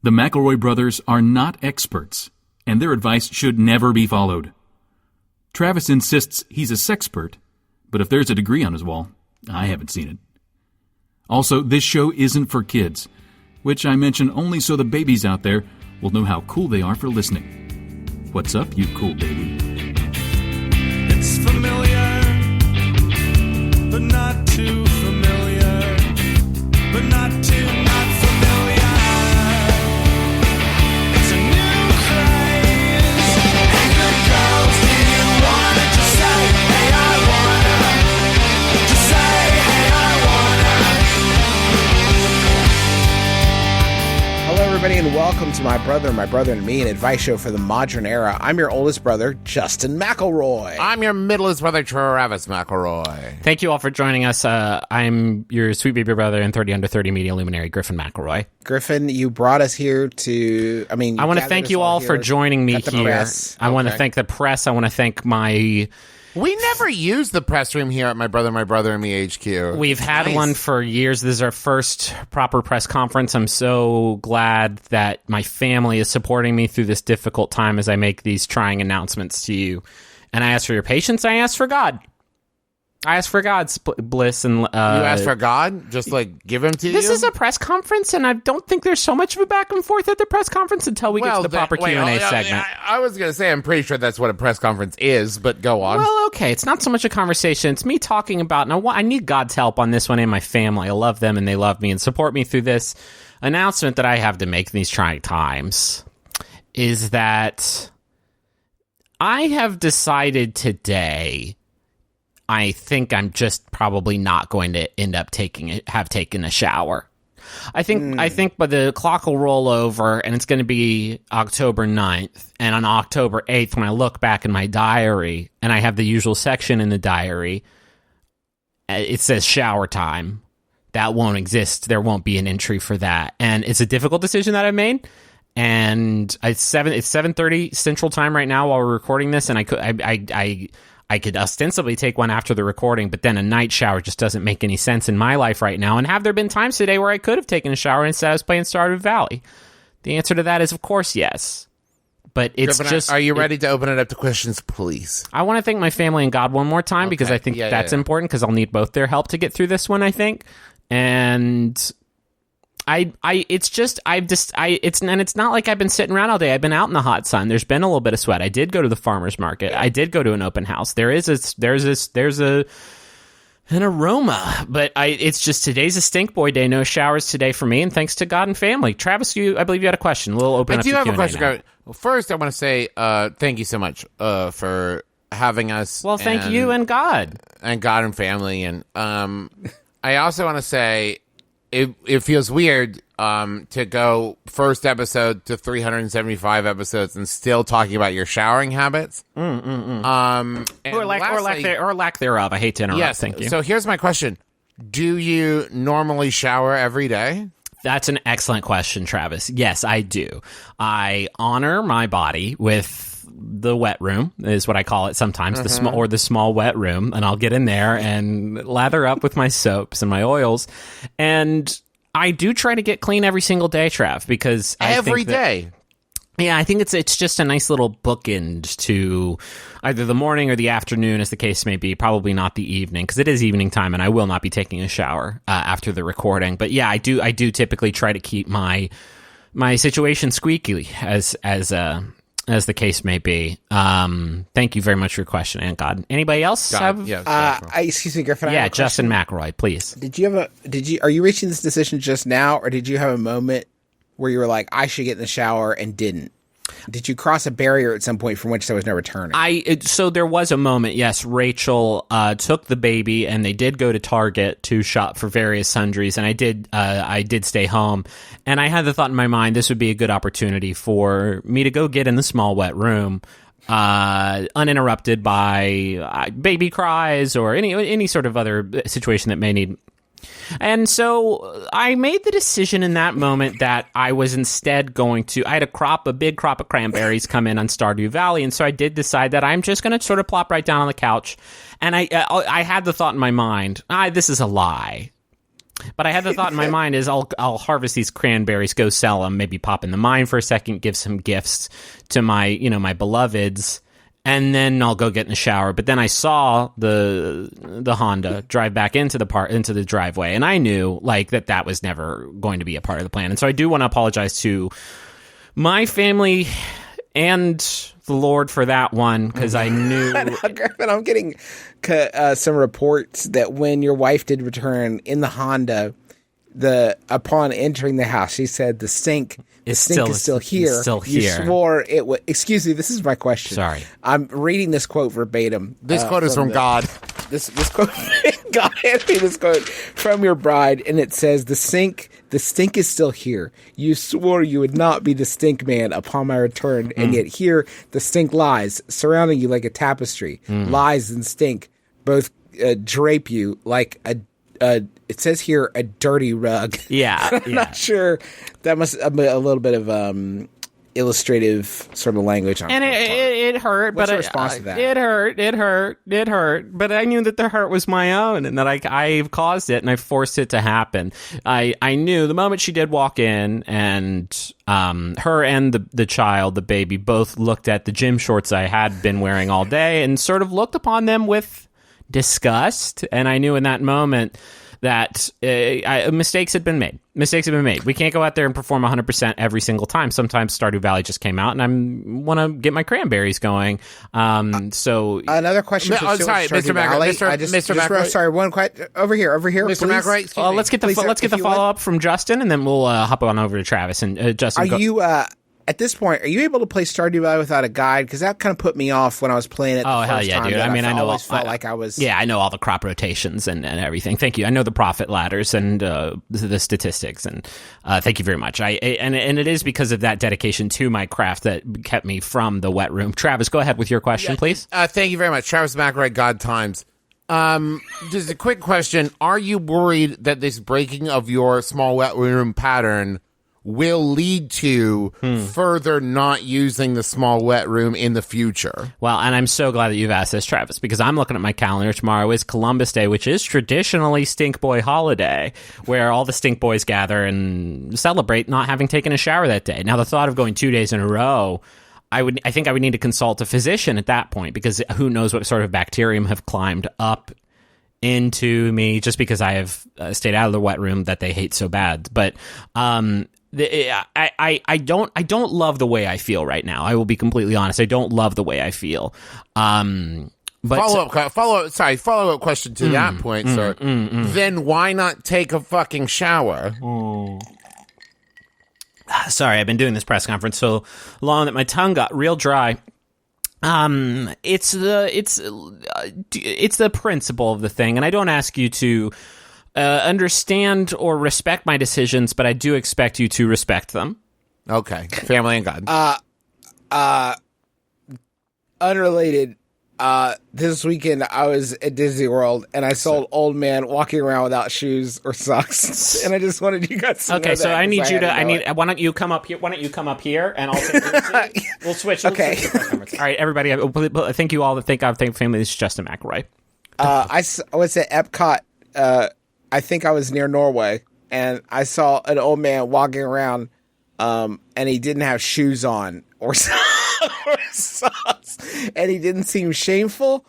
The McElroy brothers are not experts, and their advice should never be followed. Travis insists he's a sexpert, but if there's a degree on his wall, I haven't seen it. Also, this show isn't for kids, which I mention only so the babies out there will know how cool they are for listening. What's up, you cool baby? It's familiar, but not too familiar, but not too not familiar. It's a new craze. Hey, good girls, do you wanna just say, hey, I wanna? Just say, hey, I wanna. Hello, everybody, and welcome to My Brother and Me, an advice show for the modern era. I'm your oldest brother, Justin McElroy. I'm your middleest brother, Travis McElroy. Thank you all for joining us. I'm your sweet baby brother and 30 under 30 media luminary, Griffin McElroy. Griffin, you brought us here to, I want to thank you all for joining me here. Press. I want to thank the press. I want to thank my... We never use the press room here at My Brother and Me HQ. We've had one for years. This is our first proper press conference. I'm so glad that my family is supporting me through this difficult time as I make these trying announcements to you. And I ask for your patience. I ask for God. I ask for God's bliss. And you ask for God? Just, give him to you? This is a press conference, and I don't think there's so much of a back and forth at the press conference until we get to the proper Q&A segment. I was going to say, I'm pretty sure that's what a press conference is, but go on. Well, okay, it's not so much a conversation. It's me talking about, and I need God's help on this one and my family. I love them, and they love me and support me through this announcement that I have to make in these trying times, is that I have decided today... I think I'm just probably not going to end up taking a shower. I think but the clock will roll over and it's going to be October 9th. And on October 8th, when I look back in my diary and I have the usual section in the diary, it says shower time. That won't exist. There won't be an entry for that. And it's a difficult decision that I made. And it's 7:30 Central Time right now while we're recording this. And I could ostensibly take one after the recording, but then a night shower just doesn't make any sense in my life right now. And have there been times today where I could have taken a shower instead I was playing Stardew Valley? The answer to that is, of course, yes. But it's Griffin, just... Are you ready to open it up to questions, please? I want to thank my family and God one more time because I think that's important because I'll need both their help to get through this one, I think. And... it's not like I've been sitting around all day. I've been out in the hot sun. There's been a little bit of sweat. I did go to the farmer's market. I did go to an open house. There's an aroma, but it's just today's a Stinkboy day. No showers today for me, and thanks to God and family. Travis, I believe you had a question. We'll open up to Q&A. I do have a question. Well, first, I want to say thank you so much for having us. Well, thank you and God. And God and family. And I also want to say... It feels weird to go first episode to 375 episodes and still talking about your showering habits. Or lack thereof. I hate to interrupt. Yes. Thank you. So here's my question. Do you normally shower every day? That's an excellent question, Travis. Yes, I do. I honor my body with the wet room, is what I call it sometimes, the small wet room, and I'll get in there and lather up with my soaps and my oils. And I do try to get clean every single day, Trav, because every day. Yeah, I think it's just a nice little bookend to either the morning or the afternoon, as the case may be. Probably not the evening, because it is evening time, and I will not be taking a shower after the recording. But yeah, I do typically try to keep my situation squeaky, as the case may be. Thank you very much for your question, and God. Anybody else have? Excuse me, Griffin. Yeah, Justin McElroy, please. Are you reaching this decision just now, or did you have a moment where you were like, I should get in the shower and didn't? Did you cross a barrier at some point from which there was no returning? So there was a moment, yes. Rachel took the baby, and they did go to Target to shop for various sundries, and I did stay home. And I had the thought in my mind, this would be a good opportunity for me to go get in the small wet room, uninterrupted by baby cries or any sort of other situation that may need... And so I made the decision in that moment that I was instead going to... I had a big crop of cranberries come in on Stardew Valley, and so I did decide that I'm just going to sort of plop right down on the couch. And I had the thought in my mind, this is a lie. But I had the thought in my mind is I'll harvest these cranberries, go sell them, maybe pop in the mine for a second, give some gifts to my my beloveds, and then I'll go get in the shower. But then I saw the Honda drive back into the driveway, and I knew that was never going to be a part of the plan. And so I do want to apologize to my family and the Lord for that one, because I knew. Griffin, I'm getting some reports that when your wife did return in the Honda, upon entering the house, she said the stink is still here. It's still You here. swore it would. Excuse me, this is my question. Sorry. I'm reading this quote verbatim. This quote is from God. This quote, God handed me this quote from your bride, and it says, the stink is still here. You swore you would not be the stink man upon my return, and yet here the stink lies, surrounding you like a tapestry. Lies and stink both drape you like it says here, a dirty rug. Yeah. I'm not sure. That must be a little bit of illustrative sort of language on And it hurt. What's but your response to that? It hurt. But I knew that the hurt was my own, and that I've caused it, and I forced it to happen. I knew the moment she did walk in, and her and the child, the baby, both looked at the gym shorts I had been wearing all day and sort of looked upon them with disgust. And I knew in that moment that mistakes had been made. We can't go out there and perform 100% every single time. Sometimes Stardew Valley just came out, and I want to get my cranberries going. So another question. Sorry, Mr. McElroy. Sorry, one question. Over here, Mr. please. McElroy. let's get the follow up from Justin, and then we'll hop on over to Travis and Justin. Are you at this point? Are you able to play Stardew Valley without a guide? Because that kind of put me off when I was playing it. Oh, hell yeah, dude! I mean, I know. Always felt like I was. Yeah, I know all the crop rotations and everything. Thank you. I know the profit ladders and the statistics, and thank you very much. And it is because of that dedication to my craft that kept me from the wet room. Travis, go ahead with your question, please. Thank you very much, Travis McElroy. God times. Just a quick question: are you worried that this breaking of your small wet room pattern will lead to further not using the small wet room in the future? Well, and I'm so glad that you've asked this, Travis, because I'm looking at my calendar. Tomorrow is Columbus Day, which is traditionally Stinkboy holiday, where all the Stink Boys gather and celebrate not having taken a shower that day. Now, the thought of going 2 days in a row, I think I would need to consult a physician at that point, because who knows what sort of bacterium have climbed up into me just because I have stayed out of the wet room that they hate so bad. But I don't love the way I feel right now. I will be completely honest. I don't love the way I feel. But follow up question to that point, sir. Then why not take a fucking shower? Sorry, I've been doing this press conference so long that my tongue got real dry. It's the principle of the thing, and I don't ask you to understand or respect my decisions, but I do expect you to respect them. Okay, family and God. Unrelated. This weekend I was at Disney World, and I saw an old man walking around without shoes or socks, and I just wanted you guys to know Okay, so that, I need 'cause you to. had I know need. it. Why don't you come up here? Why don't you come up here, and I'll. We'll switch. Okay. All right, everybody. Thank you all. Thank God, thank family. This is Justin McElroy. I was at Epcot. I think I was near Norway, and I saw an old man walking around, and he didn't have shoes on or socks, and he didn't seem shameful.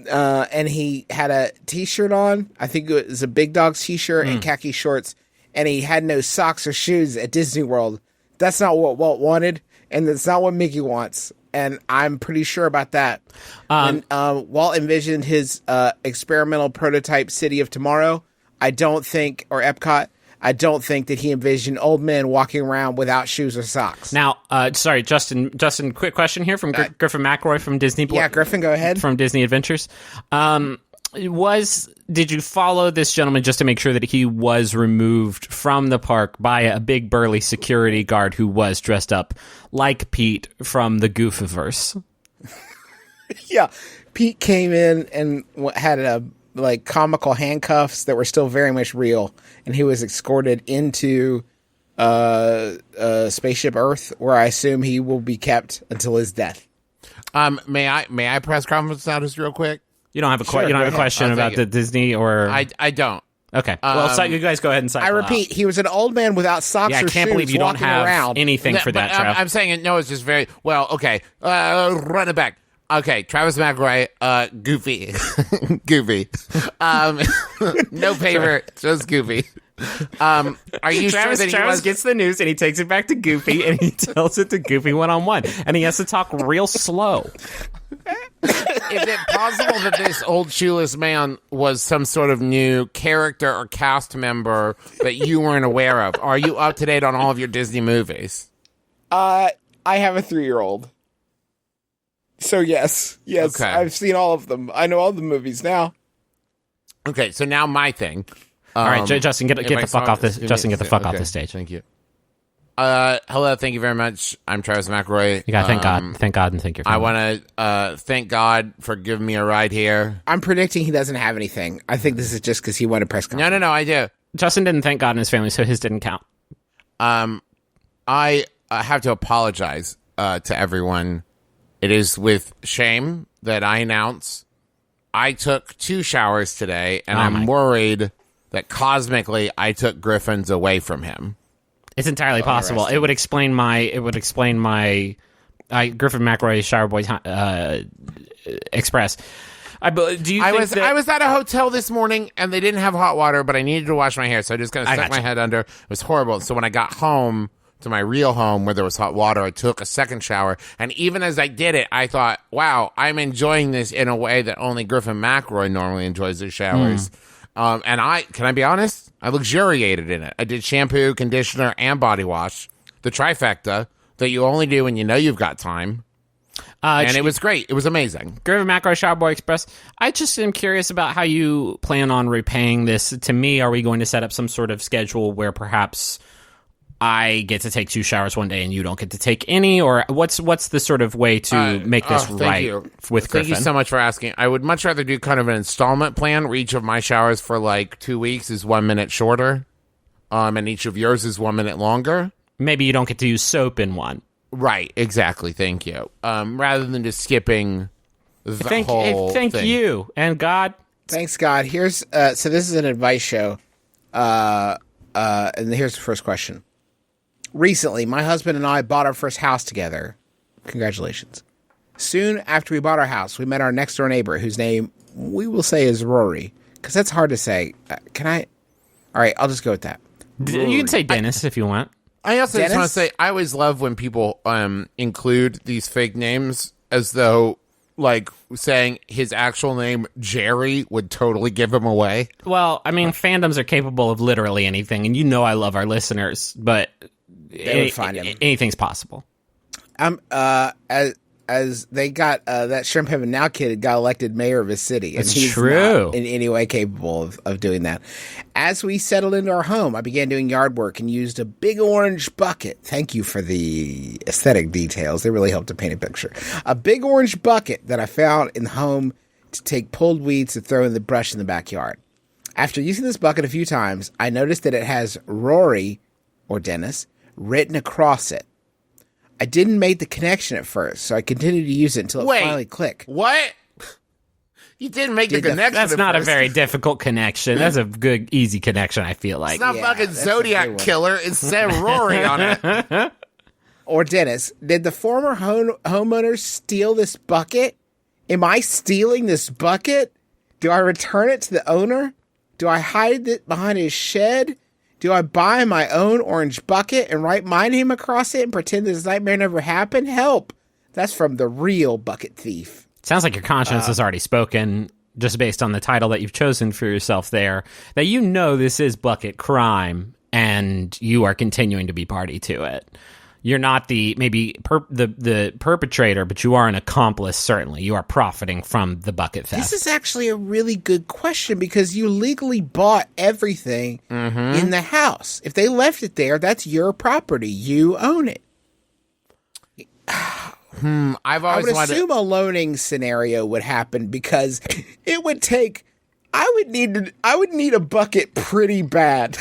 And he had a t-shirt on. I think it was a Big Dogs t-shirt and khaki shorts, and he had no socks or shoes at Disney World. That's not what Walt wanted, and that's not what Mickey wants. And I'm pretty sure about that. When Walt envisioned his experimental prototype City of Tomorrow, or Epcot, I don't think that he envisioned old men walking around without shoes or socks. Now, sorry, Justin, quick question here from Griffin McElroy from Disney. Yeah, Griffin, go ahead. From Disney Adventures. Did you follow this gentleman just to make sure that he was removed from the park by a big burly security guard who was dressed up like Pete from the Goofiverse? Yeah, Pete came in and had comical handcuffs that were still very much real, and he was escorted into Spaceship Earth, where I assume he will be kept until his death. May I press conference status real quick? You don't have a Sure, you don't go have a ahead. question I'll about take the it. Disney or I don't. Okay. Well, you guys go ahead and cycle I repeat, he was an old man without socks Yeah, I or can't shoes believe you don't walking have around. anything for that, Trev. I'm saying it. No, it's just very well. Okay, run it back. Okay, Travis McElroy, Goofy, Goofy. No favorite, just Goofy. Are you sure that Travis gets the news and he takes it back to Goofy and he tells it to Goofy one-on-one, and he has to talk real slow. Is it possible that this old shoeless man was some sort of new character or cast member that you weren't aware of? Are you up to date on all of your Disney movies? I have a 3-year-old. So yes, Okay. I've seen all of them. I know all the movies now. Okay, so now my thing. All right, Justin, get if the I fuck saw off this. this- Justin, get the fuck off okay, the stage. Thank you. Hello, thank you very much. I'm Travis McElroy. You got thank God, and thank your I family. want to thank God for giving me a ride here. I'm predicting he doesn't have anything. I think this is just because he won a press conference. No, I do. Justin didn't thank God and his family, so his didn't count. I have to apologize to everyone. It is with shame that I announce I took 2 showers today, and I'm worried that cosmically I took Griffin's away from him. It's entirely possible. It would explain my Griffin McElroy Shower Boy Express. I was at a hotel this morning and they didn't have hot water, but I needed to wash my hair, so I just kind of stuck my head under. It was horrible. So when I got home to my real home where there was hot water, I took a second shower, and even as I did it, I thought, wow, I'm enjoying this in a way that only Griffin McElroy normally enjoys his showers. And can I be honest? I luxuriated in it. I did shampoo, conditioner, and body wash. The trifecta that you only do when you know you've got time. And it was great. It was amazing. Griffin McElroy Shower Boy Express. I just am curious about how you plan on repaying this. To me, are we going to set up some sort of schedule where perhaps I get to take 2 showers one day and you don't get to take any, or what's the sort of way to make this right with Griffin? Thank you so much for asking. I would much rather do kind of an installment plan where each of my showers for like 2 weeks is 1 minute shorter, and each of yours is 1 minute longer. Maybe you don't get to use soap in one. Right, exactly. Thank you. Rather than just skipping the whole Thank thing. you, and God. Thanks, God. Here's so this is an advice show, and here's the first question. Recently, my husband and I bought our first house together. Congratulations. Soon after we bought our house, we met our next door neighbor, whose name we will say is Rory, because that's hard to say. Can I? All right, I'll just go with that. You can say Dennis if you want. I also just Dennis? want to say I always love when people include these fake names as though like saying his actual name Jerry would totally give him away. Well, I mean, fandoms are capable of literally anything, and you know I love our listeners, but They would find him. Anything's possible. As they got that Shrimp Heaven Now kid got elected mayor of his city. And It's he's true. not in any way capable of doing that. As we settled into our home, I began doing yard work and used a big orange bucket. Thank you for the aesthetic details. They really helped to paint a picture. A big orange bucket that I found in the home to take pulled weeds to throw in the brush in the backyard. After using this bucket a few times, I noticed that it has Rory, or Dennis, written across it. I didn't make the connection at first, so I continued to use it until it finally clicked. What? You didn't make the connection. That's at not a first. very difficult connection. That's a good, easy connection, I feel like. It's not Yeah, fucking that's a Zodiac good one. Killer. It said Rory on it. Or Dennis, did the former homeowner steal this bucket? Am I stealing this bucket? Do I return it to the owner? Do I hide it behind his shed? Do I buy my own orange bucket and write my name across it and pretend this nightmare never happened? Help! That's from the real bucket thief. Sounds like your conscience has already spoken, just based on the title that you've chosen for yourself there, that you know this is bucket crime, and you are continuing to be party to it. You're not the perpetrator, but you are an accomplice, certainly. You are profiting from the bucket theft. This is actually a really good question because you legally bought everything in the house. If they left it there, that's your property. You own it. I've I always would wanted. assume a loaning scenario would happen because it would take. I would need a bucket pretty bad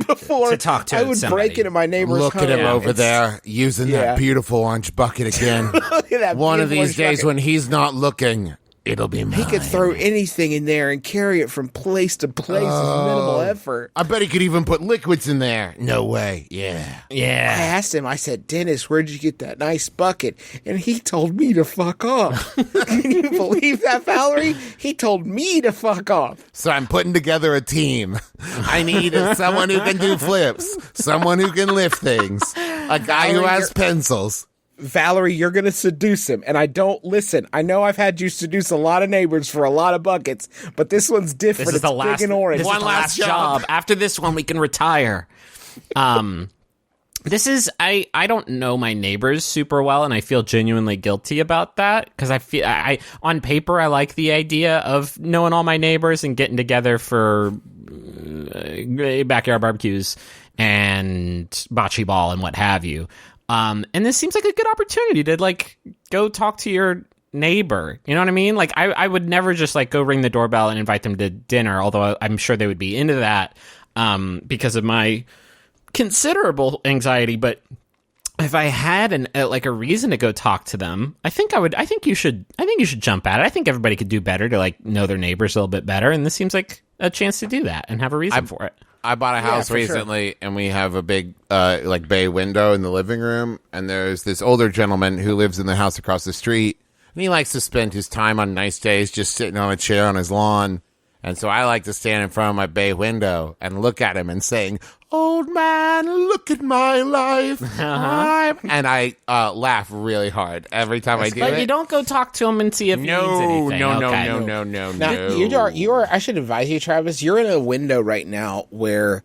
before To talk to I would somebody. break into my neighbor's Look home. at him over It's- there using Yeah. that beautiful orange bucket again. Look at that One of beautiful these days bucket. when he's not looking, It'll be mine. He could throw anything in there and carry it from place to place with minimal effort. I bet he could even put liquids in there. No way. Yeah. I asked him, I said, Dennis, where'd you get that nice bucket? And he told me to fuck off. Can you believe that, Valerie? He told me to fuck off. So I'm putting together a team. I need someone who can do flips, someone who can lift things, a guy who has pencils. Valerie, you're going to seduce him. And I don't listen. I know I've had you seduce a lot of neighbors for a lot of buckets, but this one's different. This is the last, big and orange. This is the last job. After this one, we can retire. This is, I don't know my neighbors super well, and I feel genuinely guilty about that, because I feel, on paper, I like the idea of knowing all my neighbors and getting together for backyard barbecues and bocce ball and what have you. And this seems like a good opportunity to, like, go talk to your neighbor. You know what I mean? Like, I would never just, like, go ring the doorbell and invite them to dinner, although I'm sure they would be into that because of my considerable anxiety. But if I had a reason to go talk to them, I think you should jump at it. I think everybody could do better to, like, know their neighbors a little bit better, and this seems like a chance to do that and have a reason for it. I bought a house recently, and we have a big, bay window in the living room, and there's this older gentleman who lives in the house across the street, and he likes to spend his time on nice days just sitting on a chair on his lawn, and so I like to stand in front of my bay window and look at him and saying, "Old man, look at my life." And I laugh really hard every time I do it. But you don't go talk to him and see if he needs anything. No. Now, you are. I should advise you, Travis. You're in a window right now where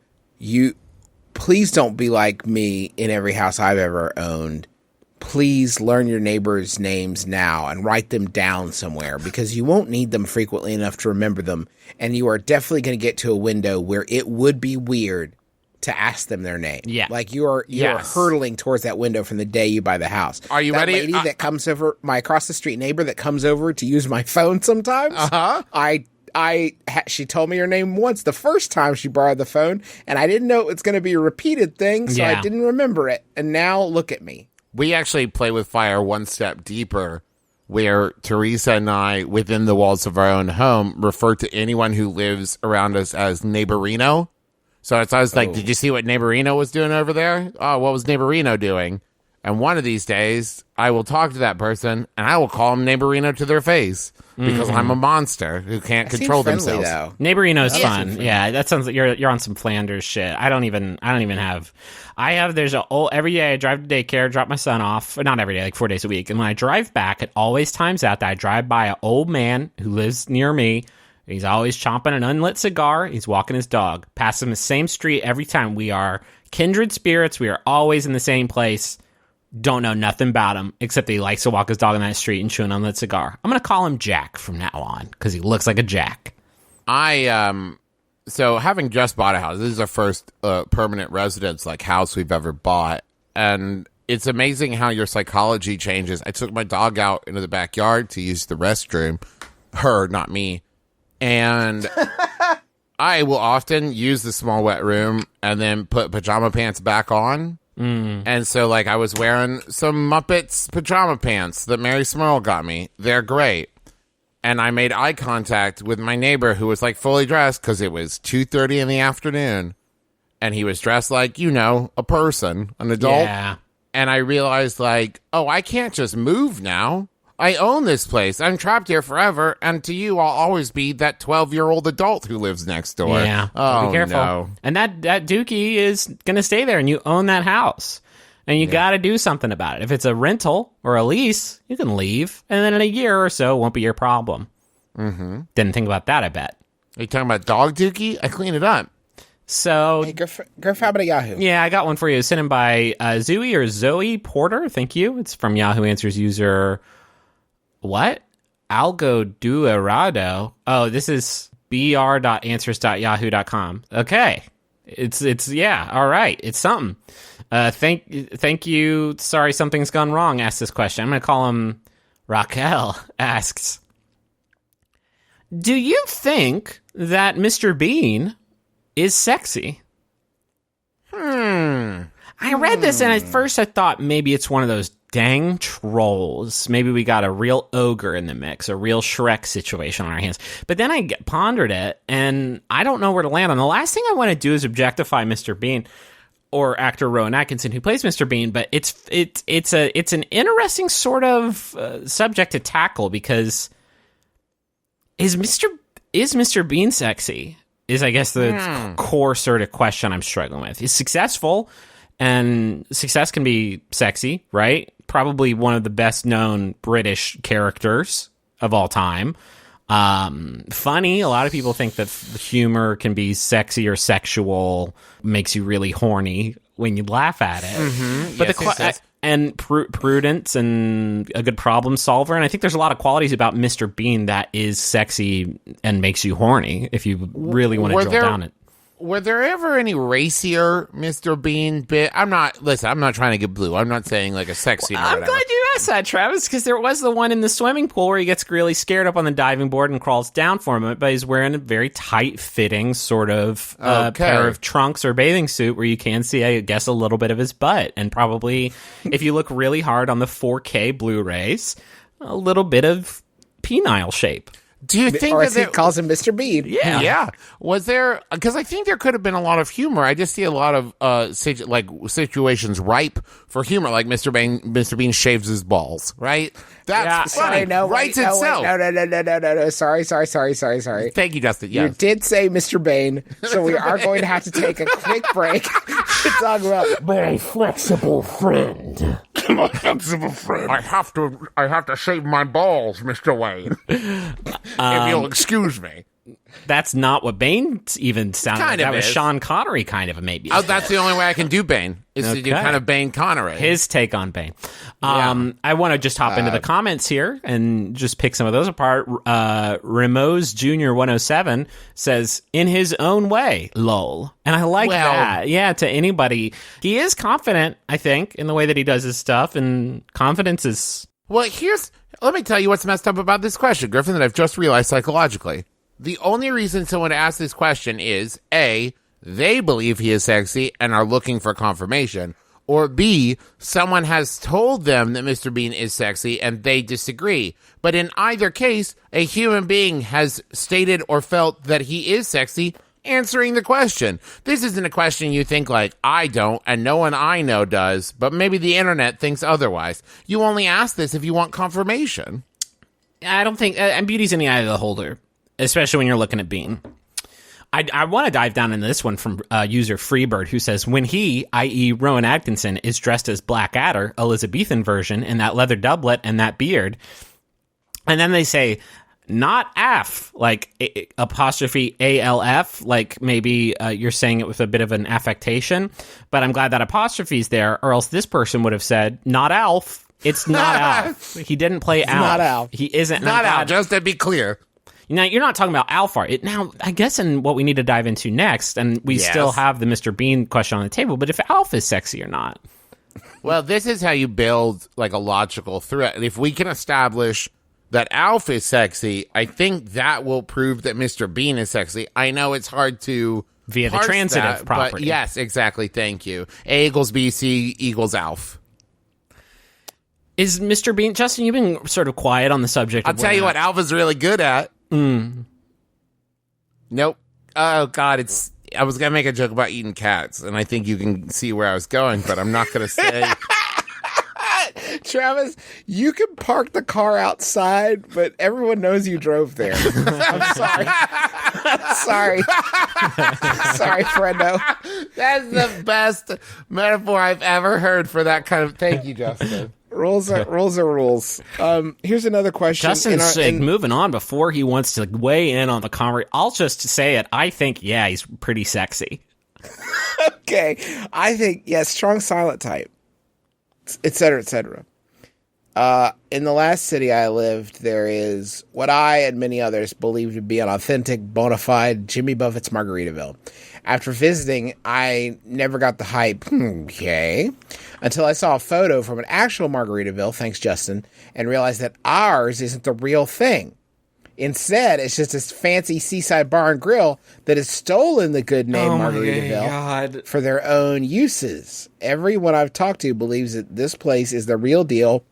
please don't be like me in every house I've ever owned. Please learn your neighbors' names now and write them down somewhere, because you won't need them frequently enough to remember them. And you are definitely going to get to a window where it would be weird to ask them their name. Yeah. Like you are hurtling towards that window from the day you buy the house. Are you ready? Lady that comes over, my across the street neighbor that comes over to use my phone sometimes. She told me her name once the first time she borrowed the phone, and I didn't know it was going to be a repeated thing, so I didn't remember it. And now look at me. We actually play with fire one step deeper, where Teresa and I, within the walls of our own home, refer to anyone who lives around us as Neighborino. So it's always like, did you see what Neighborino was doing over there? Oh, what was Neighborino doing? And one of these days, I will talk to that person, and I will call them Neighborino to their face, because I'm a monster who can't control themselves. Neighborino's fun. Yeah, that sounds like you're on some Flanders shit. Every day I drive to daycare, drop my son off. Not every day, like 4 days a week. And when I drive back, it always times out that I drive by an old man who lives near me. He's always chomping an unlit cigar. He's walking his dog. Pass him the same street every time. We are kindred spirits. We are always in the same place. Don't know nothing about him, except that he likes to walk his dog on that street and chew an unlit cigar. I'm going to call him Jack from now on, because he looks like a Jack. So having just bought a house, this is our first permanent residence, like, house we've ever bought. And it's amazing how your psychology changes. I took my dog out into the backyard to use the restroom. Her, not me. And I will often use the small wet room and then put pajama pants back on. And so, like, I was wearing some Muppets pajama pants that Mary Smurl got me. They're great. And I made eye contact with my neighbor, who was, like, fully dressed, because it was 2:30 in the afternoon. And he was dressed like, a person, an adult. Yeah. And I realized, like, oh, I can't just move now. I own this place. I'm trapped here forever. And to you, I'll always be that 12-year-old adult who lives next door. Yeah. Oh, be careful. No. And that dookie is going to stay there, and you own that house. And you got to do something about it. If it's a rental or a lease, you can leave. And then in a year or so, it won't be your problem. Mm-hmm. Didn't think about that, I bet. Are you talking about dog dookie? I clean it up. So, Hey, Griff, how about a Yahoo? yeah, I got one for you. Sent in by Zoe Porter. Thank you. It's from Yahoo Answers user... What? Algo Duerado. Oh, this is br.answers.yahoo.com. Okay. It's yeah, all right. It's something. Thank you. Sorry, something's gone wrong. Asked this question. I'm going to call him Raquel. Asks, do you think that Mr. Bean is sexy? I read this, and at first I thought maybe it's one of those dang trolls. Maybe we got a real ogre in the mix, a real Shrek situation on our hands. But then I pondered it, and I don't know where to land on. The last thing I want to do is objectify Mr. Bean or actor Rowan Atkinson, who plays Mr. Bean. But it's an interesting sort of subject to tackle, because is Mr. Bean sexy? Is, I guess, the core sort of question I'm struggling with. He's successful, and success can be sexy, right? Probably one of the best known British characters of all time. Funny. A lot of people think that humor can be sexy or sexual, makes you really horny when you laugh at it. Mm-hmm. But yes. And prudence and a good problem solver. And I think there's a lot of qualities about Mr. Bean that is sexy and makes you horny if you really want to drill down it. Were there ever any racier Mr. Bean bit? I'm not trying to get blue. I'm not saying like a sexy. I'm glad you asked that, Travis, because there was the one in the swimming pool where he gets really scared up on the diving board and crawls down for him, but he's wearing a very tight-fitting sort of pair of trunks or bathing suit where you can see, I guess, a little bit of his butt. And probably, if you look really hard on the 4K Blu-rays, a little bit of penile shape. Do you think or that as he calls him, Mr. Bean? Yeah. Was there? Because I think there could have been a lot of humor. I just see a lot of situations ripe for humor, like Mr. Bean shaves his balls. Right? That's funny. Writes itself. No. Sorry. Thank you, Justin. You Yes. did say Mr. Bane, so we are going to have to take a quick break to talk about My flexible friend. I have to shave my balls, Mr. Wayne. If you'll excuse me. That's not what Bane even sounded like. Kind of That was is. Sean Connery kind of maybe. Oh, that's the only way I can do Bane, is to do Okay. kind of Bane Connery. His take on Bane. I want to just hop into the comments here and just pick some of those apart. Ramos Jr. 107 says, in his own way, lol. And I like that. Yeah, to anybody. He is confident, I think, in the way that he does his stuff, and confidence is... Well, let me tell you what's messed up about this question, Griffin, that I've just realized psychologically. The only reason someone asked this question is, A, they believe he is sexy and are looking for confirmation, or B, someone has told them that Mr. Bean is sexy and they disagree. But in either case, a human being has stated or felt that he is sexy, answering the question. This isn't a question you think like, I don't, and no one I know does, but maybe the internet thinks otherwise. You only ask this if you want confirmation. I don't think... and beauty's in the eye of the beholder, especially when you're looking at Bean. I want to dive down into this one from user Freebird, who says, when he, i.e. Rowan Atkinson, is dressed as Blackadder, Elizabethan version, in that leather doublet and that beard, and then they say, not AF, like apostrophe ALF, like maybe you're saying it with a bit of an affectation, but I'm glad that apostrophe's there, or else this person would have said, not Alf. It's not Alf. He didn't play Alf. not Alf. He isn't. Not out, just to be clear. Now, you're not talking about Alf art. Now, I guess in what we need to dive into next, and we still have the Mr. Bean question on the table, but if Alf is sexy or not. Well, this is how you build like a logical thread. If we can establish that Alf is sexy, I think that will prove that Mr. Bean is sexy. I know it's hard to Via the parse transitive that, property. But yes, exactly. Thank you. A equals B, C equals Alf. Is Mr. Bean... Justin, you've been sort of quiet on the subject. I'll tell you what Alf is really good at. Nope. Oh, God, I was going to make a joke about eating cats, and I think you can see where I was going, but I'm not going to say... Travis, you can park the car outside, but everyone knows you drove there. I'm sorry. Sorry, friendo. That's the best metaphor I've ever heard for that kind of... Thank you, Justin. Rules are rules. Here's another question. Justin's moving on before he wants to weigh in on the conversation. I'll just say it. I think, he's pretty sexy. Okay. I think, strong silent type, et cetera, et cetera. In the last city I lived, there is what I and many others believe to be an authentic, bona fide Jimmy Buffett's Margaritaville. After visiting, I never got the hype, until I saw a photo from an actual Margaritaville, thanks Justin, and realized that ours isn't the real thing. Instead, it's just this fancy seaside bar and grill that has stolen the good name Margaritaville for their own uses. Everyone I've talked to believes that this place is the real deal,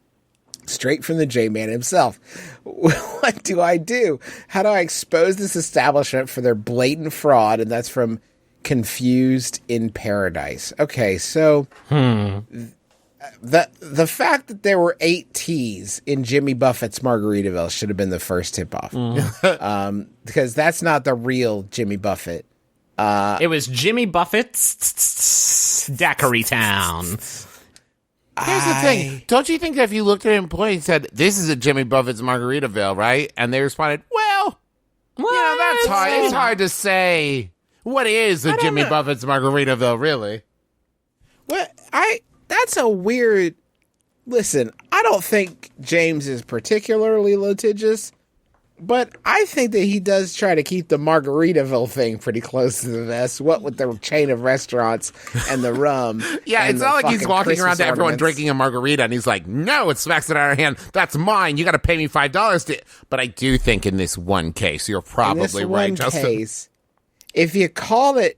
straight from the J-Man himself. What do I do? How do I expose this establishment for their blatant fraud? And that's from Confused in Paradise. Okay, so the fact that there were 8 T's in Jimmy Buffett's Margaritaville should have been the first tip-off. Because that's not the real Jimmy Buffett. It was Jimmy Buffett's Daiquiritown. Here's the thing. Don't you think that if you looked at an employee and said, this is a Jimmy Buffett's Margaritaville, right? And they responded, well, you know, that's hard. It's hard to say. What is a Jimmy Buffett's Margaritaville, really? What? That's a weird... Listen, I don't think James is particularly litigious, but I think that he does try to keep the Margaritaville thing pretty close to the vest. What with the chain of restaurants and the rum. Yeah, and it's the not like he's fucking walking Christmas around to everyone ornaments. drinking a margarita and he's like, no, it smacks it out of our hand. That's mine. You got to pay me $5 to... But I do think in this one case, you're In probably this right, one Justin. case, if you call it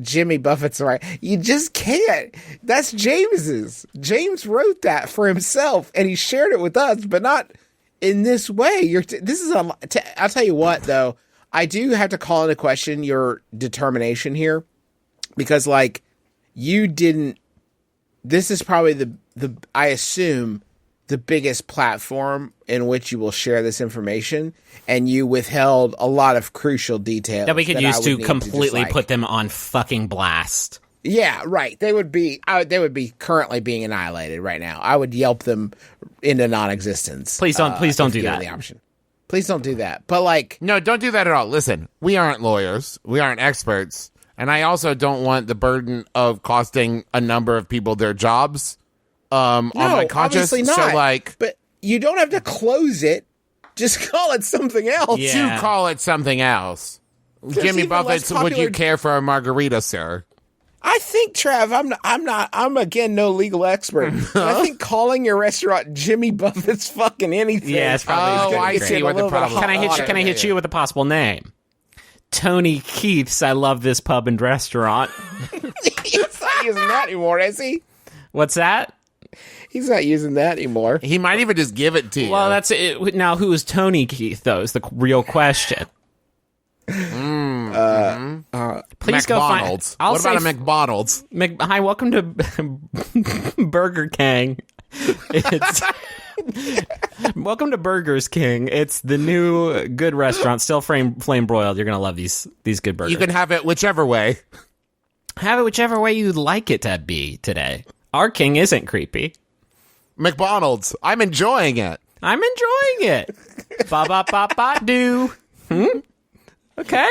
Jimmy Buffett's right, you just can't. That's James's. James wrote that for himself, and he shared it with us, but not in this way. I'll tell you what, though. I do have to call into question your determination here, because, like, you didn't... This is probably the I assume, the biggest platform in which you will share this information, and you withheld a lot of crucial details That we could I use would to need completely just, like- put them on fucking blast. Yeah, right. They would be currently being annihilated right now. I would Yelp them into non-existence. Please don't do if given that. The option. Please don't do that. But like, No, don't do that at all. Listen, we aren't lawyers. We aren't experts. And I also don't want the burden of costing a number of people their jobs on my conscience. obviously not. So, like, but you don't have to close it. Just call it something else. Yeah. to call it something else. Jimmy even Buffett's, less would you popular- care for a margarita, sir? I think, Trav, I'm again no legal expert. But I think calling your restaurant Jimmy Buffett's fucking anything. Yeah, it's probably is gonna I get you see in a what the little bit of problem- hot Can water. I hit you with a possible name? Tony Keith's I Love This Pub and Restaurant. He's not using that anymore, is he? What's that? He's not using that anymore. He might even just give it to you. Well, that's it. Now, who is Tony Keith, though, is the real question. Please go find... McDonald's. I'll What about a say McDonald's? Hi, welcome to Burger King. It's welcome to Burgers King. It's the new good restaurant, still flame broiled. You're gonna love these good burgers. You can have it whichever way. have it whichever way you'd like it to be today. Our king isn't creepy. McDonald's. I'm enjoying it. I'm enjoying it. Ba ba ba ba do. Okay.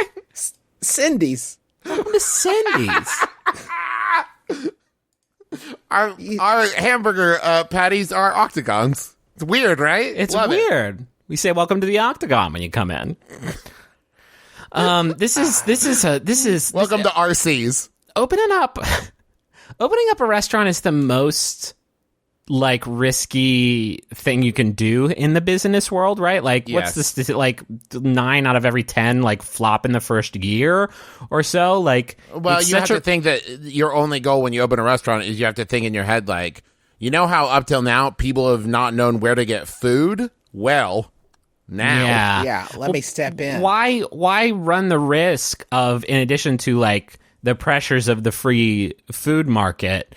Cindy's. Welcome to Cindy's. Our hamburger patties are octagons. It's weird, right? It's Love it. weird. We say welcome to the Octagon when you come in. This is Welcome to RC's. opening up a restaurant is the most like risky thing you can do in the business world, right? Like what's Yes. this like 9 out of every 10 like flop in the first year or so? Like, Well, it's you have such to think that your only goal when you open a restaurant is you have to think in your head like, you know how up till now people have not known where to get food? Well, now. Yeah. Let me step in. Why run the risk of, in addition to like the pressures of the free food market,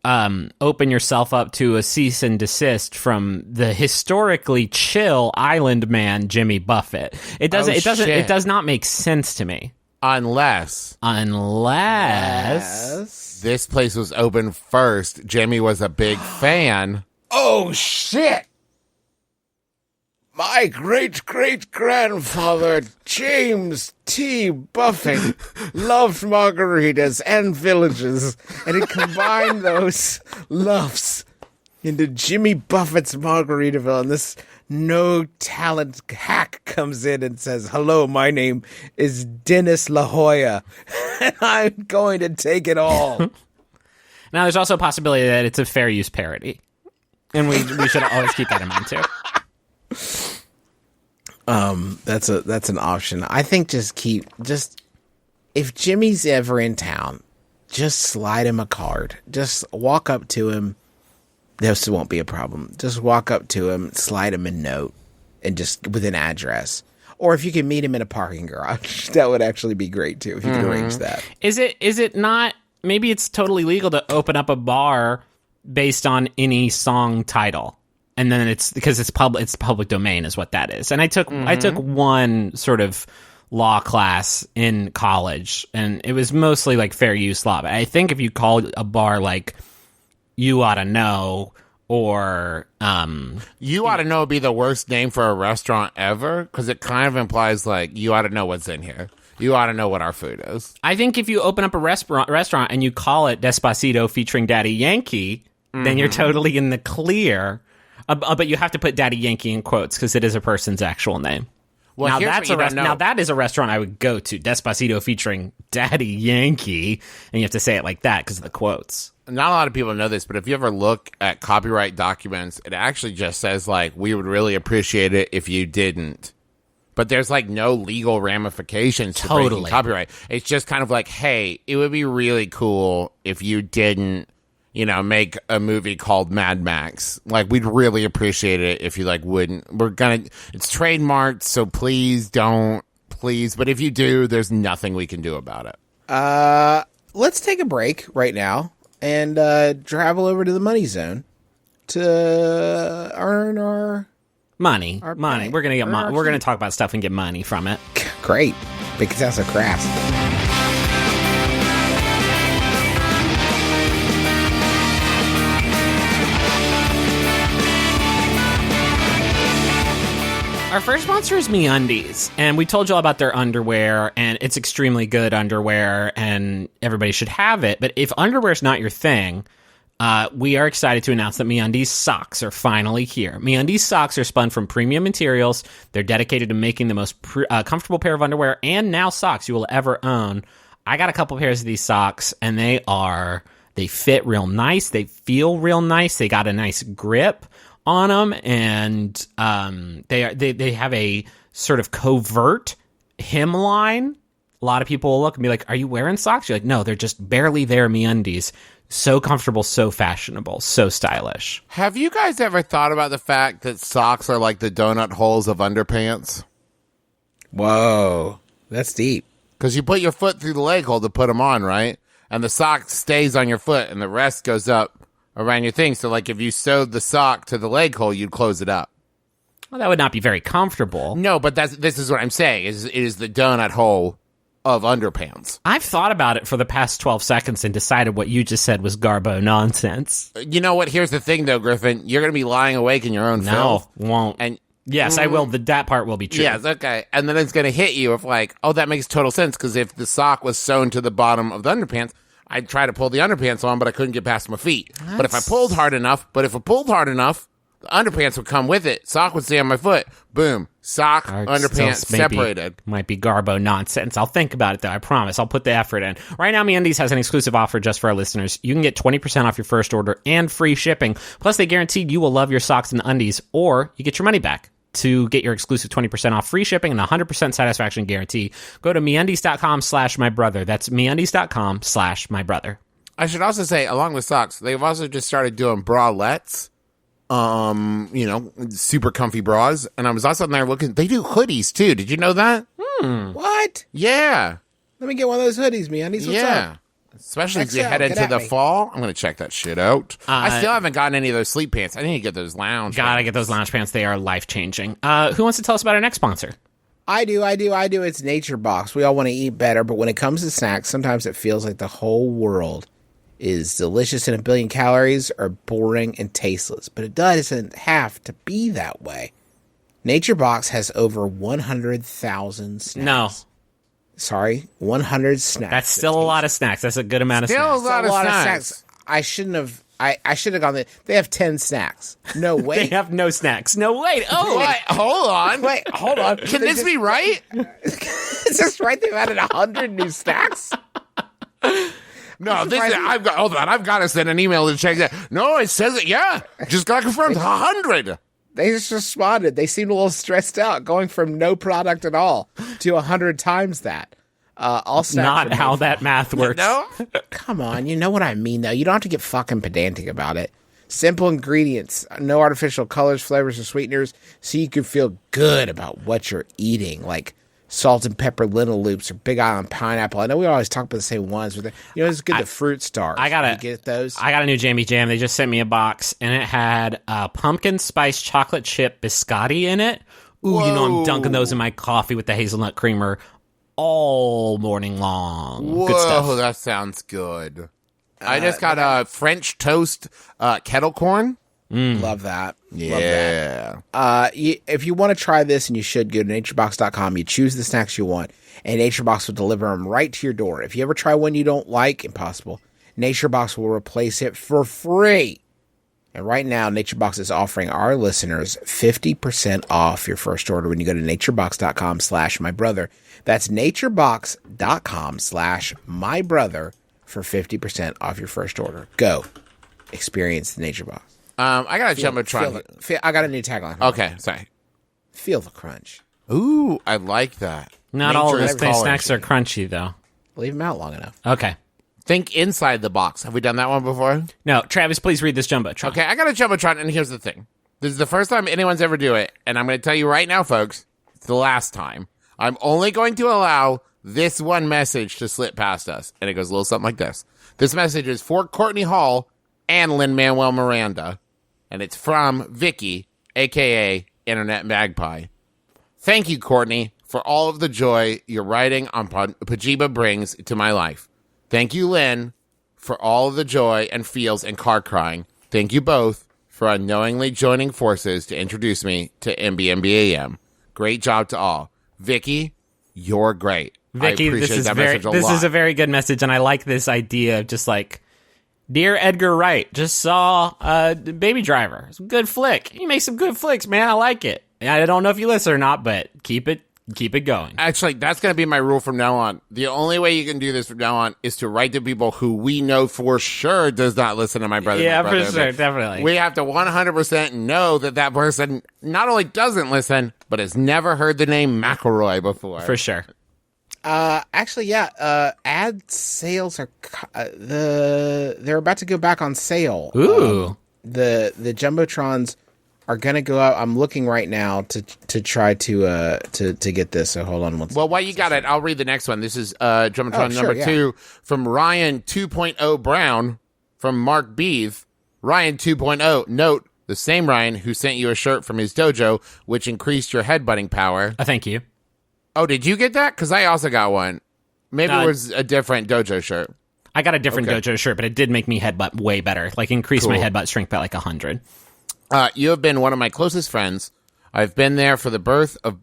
open yourself up to a cease and desist from the historically chill island man Jimmy Buffett? It does not make sense to me. Unless this place was open first, Jimmy was a big fan. Oh, shit! My great-great-grandfather, James T. Buffett, loved margaritas and villages, and he combined those loves into Jimmy Buffett's Margaritaville, and this no-talent hack comes in and says, hello, my name is Dennis La Hoya, and I'm going to take it all. Now, there's also a possibility that it's a fair use parody, and we should always keep that in mind too. That's an option. I think if Jimmy's ever in town, just slide him a card. Just walk up to him. This won't be a problem. Just walk up to him, slide him a note, and just with an address. Or if you can meet him in a parking garage, that would actually be great too. If you can arrange that. Is it not? Maybe it's totally legal to open up a bar based on any song title, and then it's because it's public domain is what that is. And I took one sort of law class in college, and it was mostly like fair use law. But I think if you called a bar like You Oughta Know, or You Oughta Know would be the worst name for a restaurant ever, because it kind of implies like you ought to know what's in here. You ought to know what our food is. I think if you open up a restaurant and you call it Despacito featuring Daddy Yankee, then you're totally in the clear. But you have to put Daddy Yankee in quotes because it is a person's actual name. Well, now that is a restaurant I would go to. Despacito featuring Daddy Yankee, and you have to say it like that because of the quotes. Not a lot of people know this, but if you ever look at copyright documents, it actually just says like, we would really appreciate it if you didn't. But there's like no legal ramifications to breaking copyright. It's just kind of like, hey, it would be really cool if you didn't, make a movie called Mad Max. Like, we'd really appreciate it if you like wouldn't. It's trademarked, so please don't, please. But if you do, there's nothing we can do about it. Let's take a break right now and travel over to the money zone to earn our money. money. We're gonna get money. We're gonna talk about stuff and get money from it. Great, because that's so crass. Our first sponsor is MeUndies, and we told you all about their underwear, and it's extremely good underwear, and everybody should have it. But if underwear is not your thing, we are excited to announce that MeUndies socks are finally here. MeUndies socks are spun from premium materials. They're dedicated to making the most comfortable pair of underwear and now socks you will ever own. I got a couple pairs of these socks, and they fit real nice. They feel real nice. They got a nice grip on them, and they have a sort of covert hemline. A lot of people will look and be like, "Are you wearing socks?" You're like, "No, they're just barely there." MeUndies, so comfortable, so fashionable, so stylish. Have you guys ever thought about the fact that socks are like the donut holes of underpants? Whoa, that's deep. Because you put your foot through the leg hole to put them on, right? And the sock stays on your foot, and the rest goes up around your thing. So, like, if you sewed the sock to the leg hole, you'd close it up. Well, that would not be very comfortable. No, but this is what I'm saying. It is the donut hole of underpants. I've thought about it for the past 12 seconds and decided what you just said was garbo nonsense. You know what? Here's the thing, though, Griffin. You're going to be lying awake in your own filth. No, won't. And yes, I will. That part will be true. Yes, okay. And then it's going to hit you if, like, oh, that makes total sense, because if the sock was sewn to the bottom of the underpants, I'd try to pull the underpants on, but I couldn't get past my feet. But if I pulled hard enough, the underpants would come with it. Sock would stay on my foot. Boom. Sock, underpants separated. Might be garbo nonsense. I'll think about it, though. I promise. I'll put the effort in. Right now, MeUndies has an exclusive offer just for our listeners. You can get 20% off your first order and free shipping. Plus, they guaranteed you will love your socks and undies, or you get your money back. To get your exclusive 20% off free shipping and 100% satisfaction guarantee, go to MeUndies.com/mybrother. That's MeUndies.com/mybrother. I should also say, along with socks, they've also just started doing bralettes. Super comfy bras. And I was also in there looking, they do hoodies too. Did you know that? What? Yeah. Let me get one of those hoodies, MeUndies. What's up? Especially as you head into the fall. I'm going to check that shit out. I still haven't gotten any of those sleep pants. I need to get those lounge Gotta get those lounge pants. They are life-changing. Who wants to tell us about our next sponsor? I do. It's Nature Box. We all want to eat better, but when it comes to snacks, sometimes it feels like the whole world is delicious and a billion calories or boring and tasteless. But it doesn't have to be that way. Nature Box has over 100,000 snacks. No. Sorry, 100 snacks. That's still a lot of snacks. That's a good amount of snacks. Still a lot of snacks. I shouldn't have. I should have gone there. They have 10 snacks. No, wait. They have no snacks. No, wait. Oh, Wait, hold on. Wait, hold on. Can this be right? Is this right? They've added 100 new snacks? No, I've got. Hold on, I've got to send an email to check that. No, it says it. Yeah, just got confirmed. 100. They just responded. They seemed a little stressed out, going from no product at all to 100 times that. All snacks Not are how made- that math works. No? Come on, you know what I mean, though. You don't have to get fucking pedantic about it. Simple ingredients, no artificial colors, flavors, or sweeteners, so you can feel good about what you're eating, like salt and pepper lentil loops or Big Island pineapple. I know we always talk about the same ones, but it's good. The fruit stars. I gotta You get those. I got a new Jammy Jam. They just sent me a box, and it had pumpkin spice chocolate chip biscotti in it. Ooh, you know I'm dunking those in my coffee with the hazelnut creamer all morning long. Whoa, Good stuff. that sounds good. I just got a French toast kettle corn. Love that. Love that. Yeah. If you want to try this, and you should, go to naturebox.com. You choose the snacks you want, and NatureBox will deliver them right to your door. If you ever try one you don't like, impossible. NatureBox will replace it for free. And right now, NatureBox is offering our listeners 50% off your first order when you go to naturebox.com/mybrother. That's naturebox.com/mybrother for 50% off your first order. Go. Experience the NatureBox. I got a Jumbotron. I got a new tagline. Okay, sorry. Feel the crunch. Ooh, I like that. Not all of Nature those is calling. snacks are crunchy, though. Leave them out long enough. Okay. Think inside the box. Have we done that one before? No, Travis, please read this Jumbotron. Okay, I got a Jumbotron, and here's the thing. This is the first time anyone's ever do it, and I'm going to tell you right now, folks, it's the last time. I'm only going to allow this one message to slip past us, and it goes a little something like this. This message is for Courtney Hall and Lin-Manuel Miranda, and it's from Vicky, a.k.a. Internet Magpie. Thank you, Courtney, for all of the joy your writing on Pajiba brings to my life. Thank you, Lynn, for all of the joy and feels and car crying. Thank you both for unknowingly joining forces to introduce me to MBMBaM. Great job to all. Vicky, you're great. Vicky, I appreciate that message a lot. This is a very good message, and I like this idea of just like, Dear Edgar Wright, just saw Baby Driver. It's a good flick. You make some good flicks, man. I like it. I don't know if you listen or not, but keep it going. Actually, that's going to be my rule from now on. The only way you can do this from now on is to write to people who we know for sure does not listen to my brother. Yeah, my brother, for sure, but definitely. We have to 100% know that person not only doesn't listen, but has never heard the name McElroy before. For sure. Actually, yeah. Ad sales are they're about to go back on sale. Ooh. The Jumbotrons are gonna go out. I'm looking right now to try to get this. So hold on one second. Well, while you got it, I'll read the next one. This is Jumbotron sure, number yeah. 2 from Ryan 2.0 Brown from Mark Beeve. Ryan 2.0, note, the same Ryan who sent you a shirt from his dojo, which increased your headbutting power. Thank you. Oh, did you get that? Because I also got one. Maybe it was a different dojo shirt. I got a different Okay. dojo shirt, but it did make me headbutt way better. Like, increased my headbutt strength by like 100. You have been one of my closest friends. I've been there for the birth of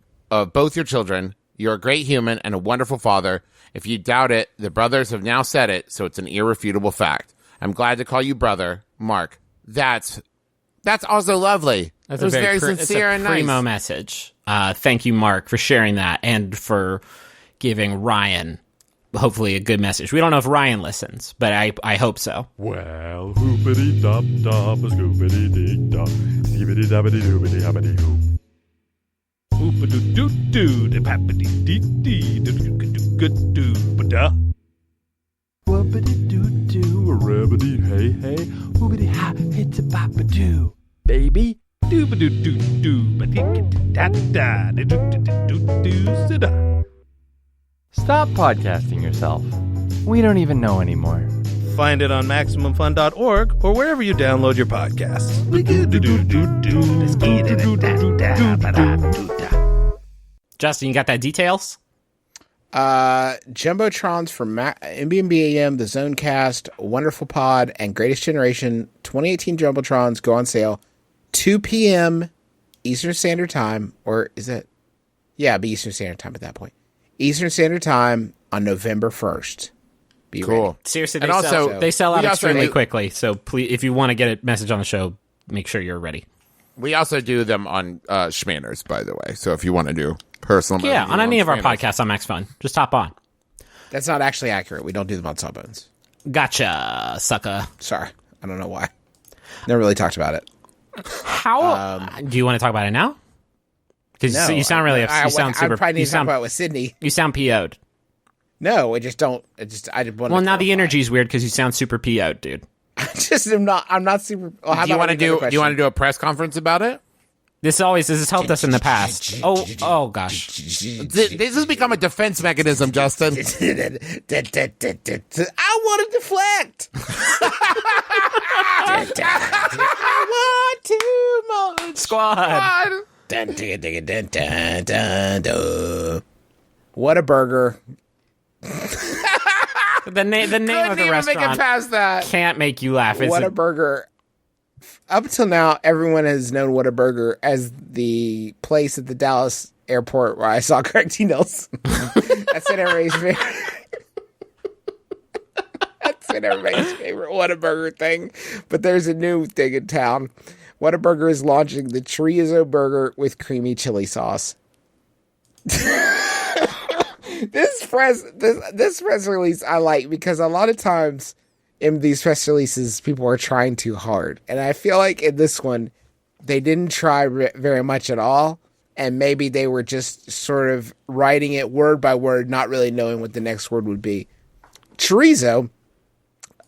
both your children. You're a great human and a wonderful father. If you doubt it, the brothers have now said it, so it's an irrefutable fact. I'm glad to call you brother, Mark. That's also lovely. It was very sincere and nice. Primo message. Thank you, Mark, for sharing that and for giving Ryan hopefully a good message. We don't know if Ryan listens, but I hope so. Well, hoopity dop dop, a scoopity dee dop, skibbity dabbity doobity habbity hoop. Hoopity doo doo, de pappity dee dee, do do do do ba da. Whoopity doo doo, a rabbity hey hey, hoopity ha, it's a papa doo, baby. Dooba doo doo doo, ba dee da da, doo doo doo doo, sit da. Stop podcasting yourself. We don't even know anymore. Find it on MaximumFun.org or wherever you download your podcasts. Justin, you got that details? Jumbotrons for MBMBaM, the Zonecast, Wonderful Pod, and Greatest Generation 2018 Jumbotrons go on sale 2 p.m. Eastern Standard Time, or is it? Yeah, it'd be Eastern Standard Time at that point. Eastern Standard Time on November 1st. Be Cool. ready. Seriously, And also, they sell out we also extremely do- quickly. So please, if you want to get a message on the show, make sure you're ready. We also do them on Schmanners, by the way. So if you want to do personal, Yeah, messages on any of our Schmanners. podcasts on Max Fun, just hop on. That's not actually accurate. We don't do them on Sawbones. Gotcha, sucker. Sorry. I don't know why. Never really talked about it. How do you want to talk about it now? Because No, you sound really upset. You sound super. I probably need You to talk sound, about it with Sydney. you sound PO'd. No, I just don't. I just want. Well, now the energy's weird because you sound super PO'd, dude. I just am not. I'm not super. Well, how Do you about want to another do question? a press conference about it? This has helped us in the past. Oh gosh. This has become a defense mechanism, Justin. I want to deflect. I want to more. Squad. Dun, dun, dun, dun, dun, dun, dun. Whataburger. The name of Couldn't the even make it restaurant past that. can't make you laugh. It's Whataburger. Up until now, everyone has known Whataburger as the place at the Dallas airport where I saw Craig T. Nelson. That's been everybody's favorite. That's been everybody's favorite Whataburger thing. But there's a new thing in town. Whataburger is launching the chorizo burger with creamy chili sauce. This press release I like because a lot of times in these press releases people are trying too hard, and I feel like in this one they didn't try very much at all, and maybe they were just sort of writing it word by word, not really knowing what the next word would be. Chorizo,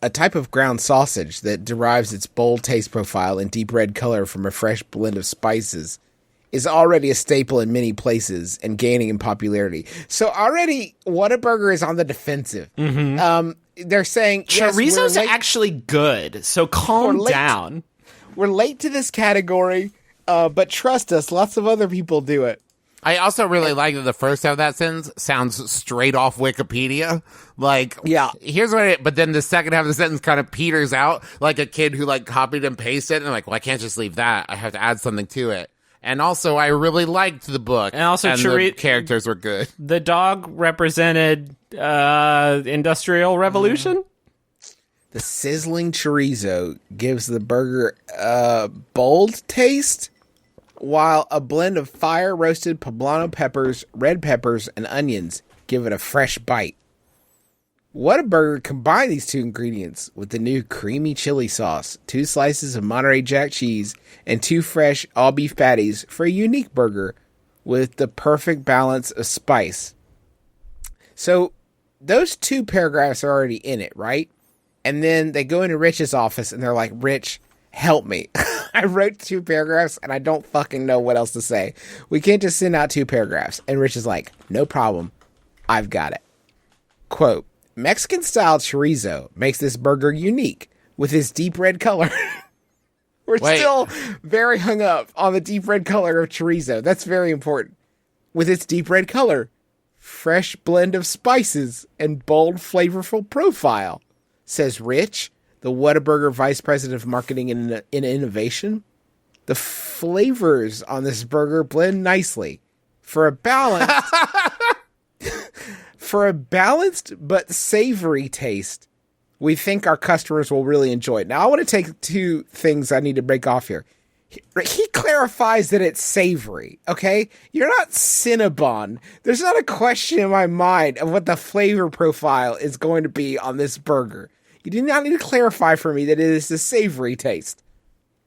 a type of ground sausage that derives its bold taste profile and deep red color from a fresh blend of spices, is already a staple in many places and gaining in popularity. So already Whataburger is on the defensive. They're saying chorizo's yes, actually good, so calm down. We're late to this category, but trust us, lots of other people do it. I also really like that the first half of that sentence sounds straight off Wikipedia. Like, Yeah. here's what it, but then the second half of the sentence kind of peters out like a kid who like copied and pasted, and I'm like, well, I can't just leave that. I have to add something to it. And also, I really liked the book. And also, the characters were good. The dog represented Industrial Revolution. The sizzling chorizo gives the burger a bold taste, while a blend of fire-roasted poblano peppers, red peppers, and onions give it a fresh bite. Whataburger combined these two ingredients with the new creamy chili sauce, 2 slices of Monterey Jack cheese, and 2 fresh all-beef patties for a unique burger with the perfect balance of spice. So those 2 paragraphs are already in it, right? And then they go into Rich's office and they're like, Rich, help me. I wrote 2 paragraphs and I don't fucking know what else to say. We can't just send out 2 paragraphs. And Rich is like, no problem. I've got it. Quote, Mexican-style chorizo makes this burger unique with its deep red color. We're still very hung up on the deep red color of chorizo. That's very important. With its deep red color, fresh blend of spices, and bold, flavorful profile, says Rich, the Whataburger Vice President of Marketing and Innovation. The flavors on this burger blend nicely for a balance. For a balanced but savory taste, we think our customers will really enjoy it. Now, I want to take 2 things I need to break off here. He clarifies that it's savory, okay? You're not Cinnabon. There's not a question in my mind of what the flavor profile is going to be on this burger. You do not need to clarify for me that it is a savory taste.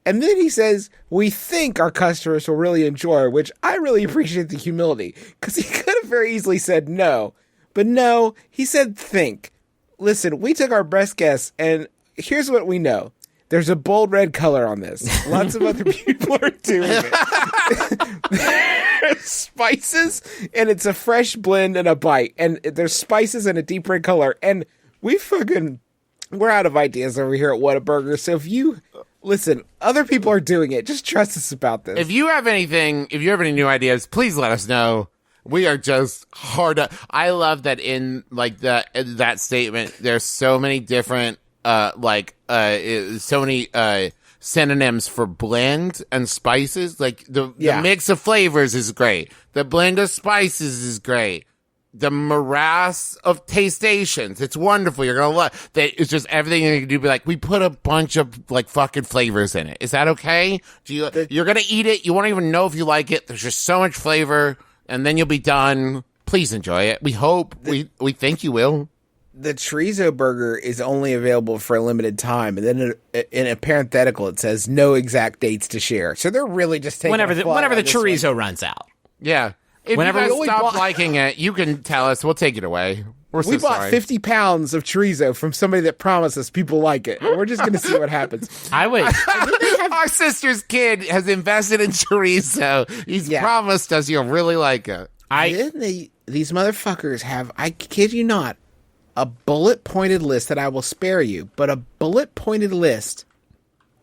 And then he says, we think our customers will really enjoy it, which I really appreciate the humility, because he could have very easily said no. But no, he said think. Listen, we took our best guess, and here's what we know. There's a bold red color on this. Lots of other people are doing it. There's spices, and it's a fresh blend and a bite. And there's spices and a deep red color. And we're out of ideas over here at Whataburger. So if you... Listen, other people are doing it. Just trust us about this. If you have any new ideas, please let us know. We are just hard up. I love that in that statement, there's so many different, so many synonyms for blend and spices. Like the mix of flavors is great. The blend of spices is great. The morass of taste stations. It's wonderful. You're going to love that. It's just everything you can do. Be like, we put a bunch of like fucking flavors in it. Is that okay? You're going to eat it. You won't even know if you like it. There's just so much flavor. And then you'll be done. Please enjoy it. We hope. We think you will. the chorizo burger is only available for a limited time, and then in a parenthetical it says no exact dates to share. So they're really just taking whenever a the fly on this chorizo one. runs out. Yeah. If Whenever you we guys only stop bought- liking it, you can tell us. We'll take it away. We're We so bought sorry. 50 pounds of chorizo from somebody that promised us people like it. And we're just going to see what happens. I would. Our sister's kid has invested in chorizo. He's Yeah. promised us you'll really like it. Then these motherfuckers have, I kid you not, a bullet-pointed list that I will spare you, but a bullet-pointed list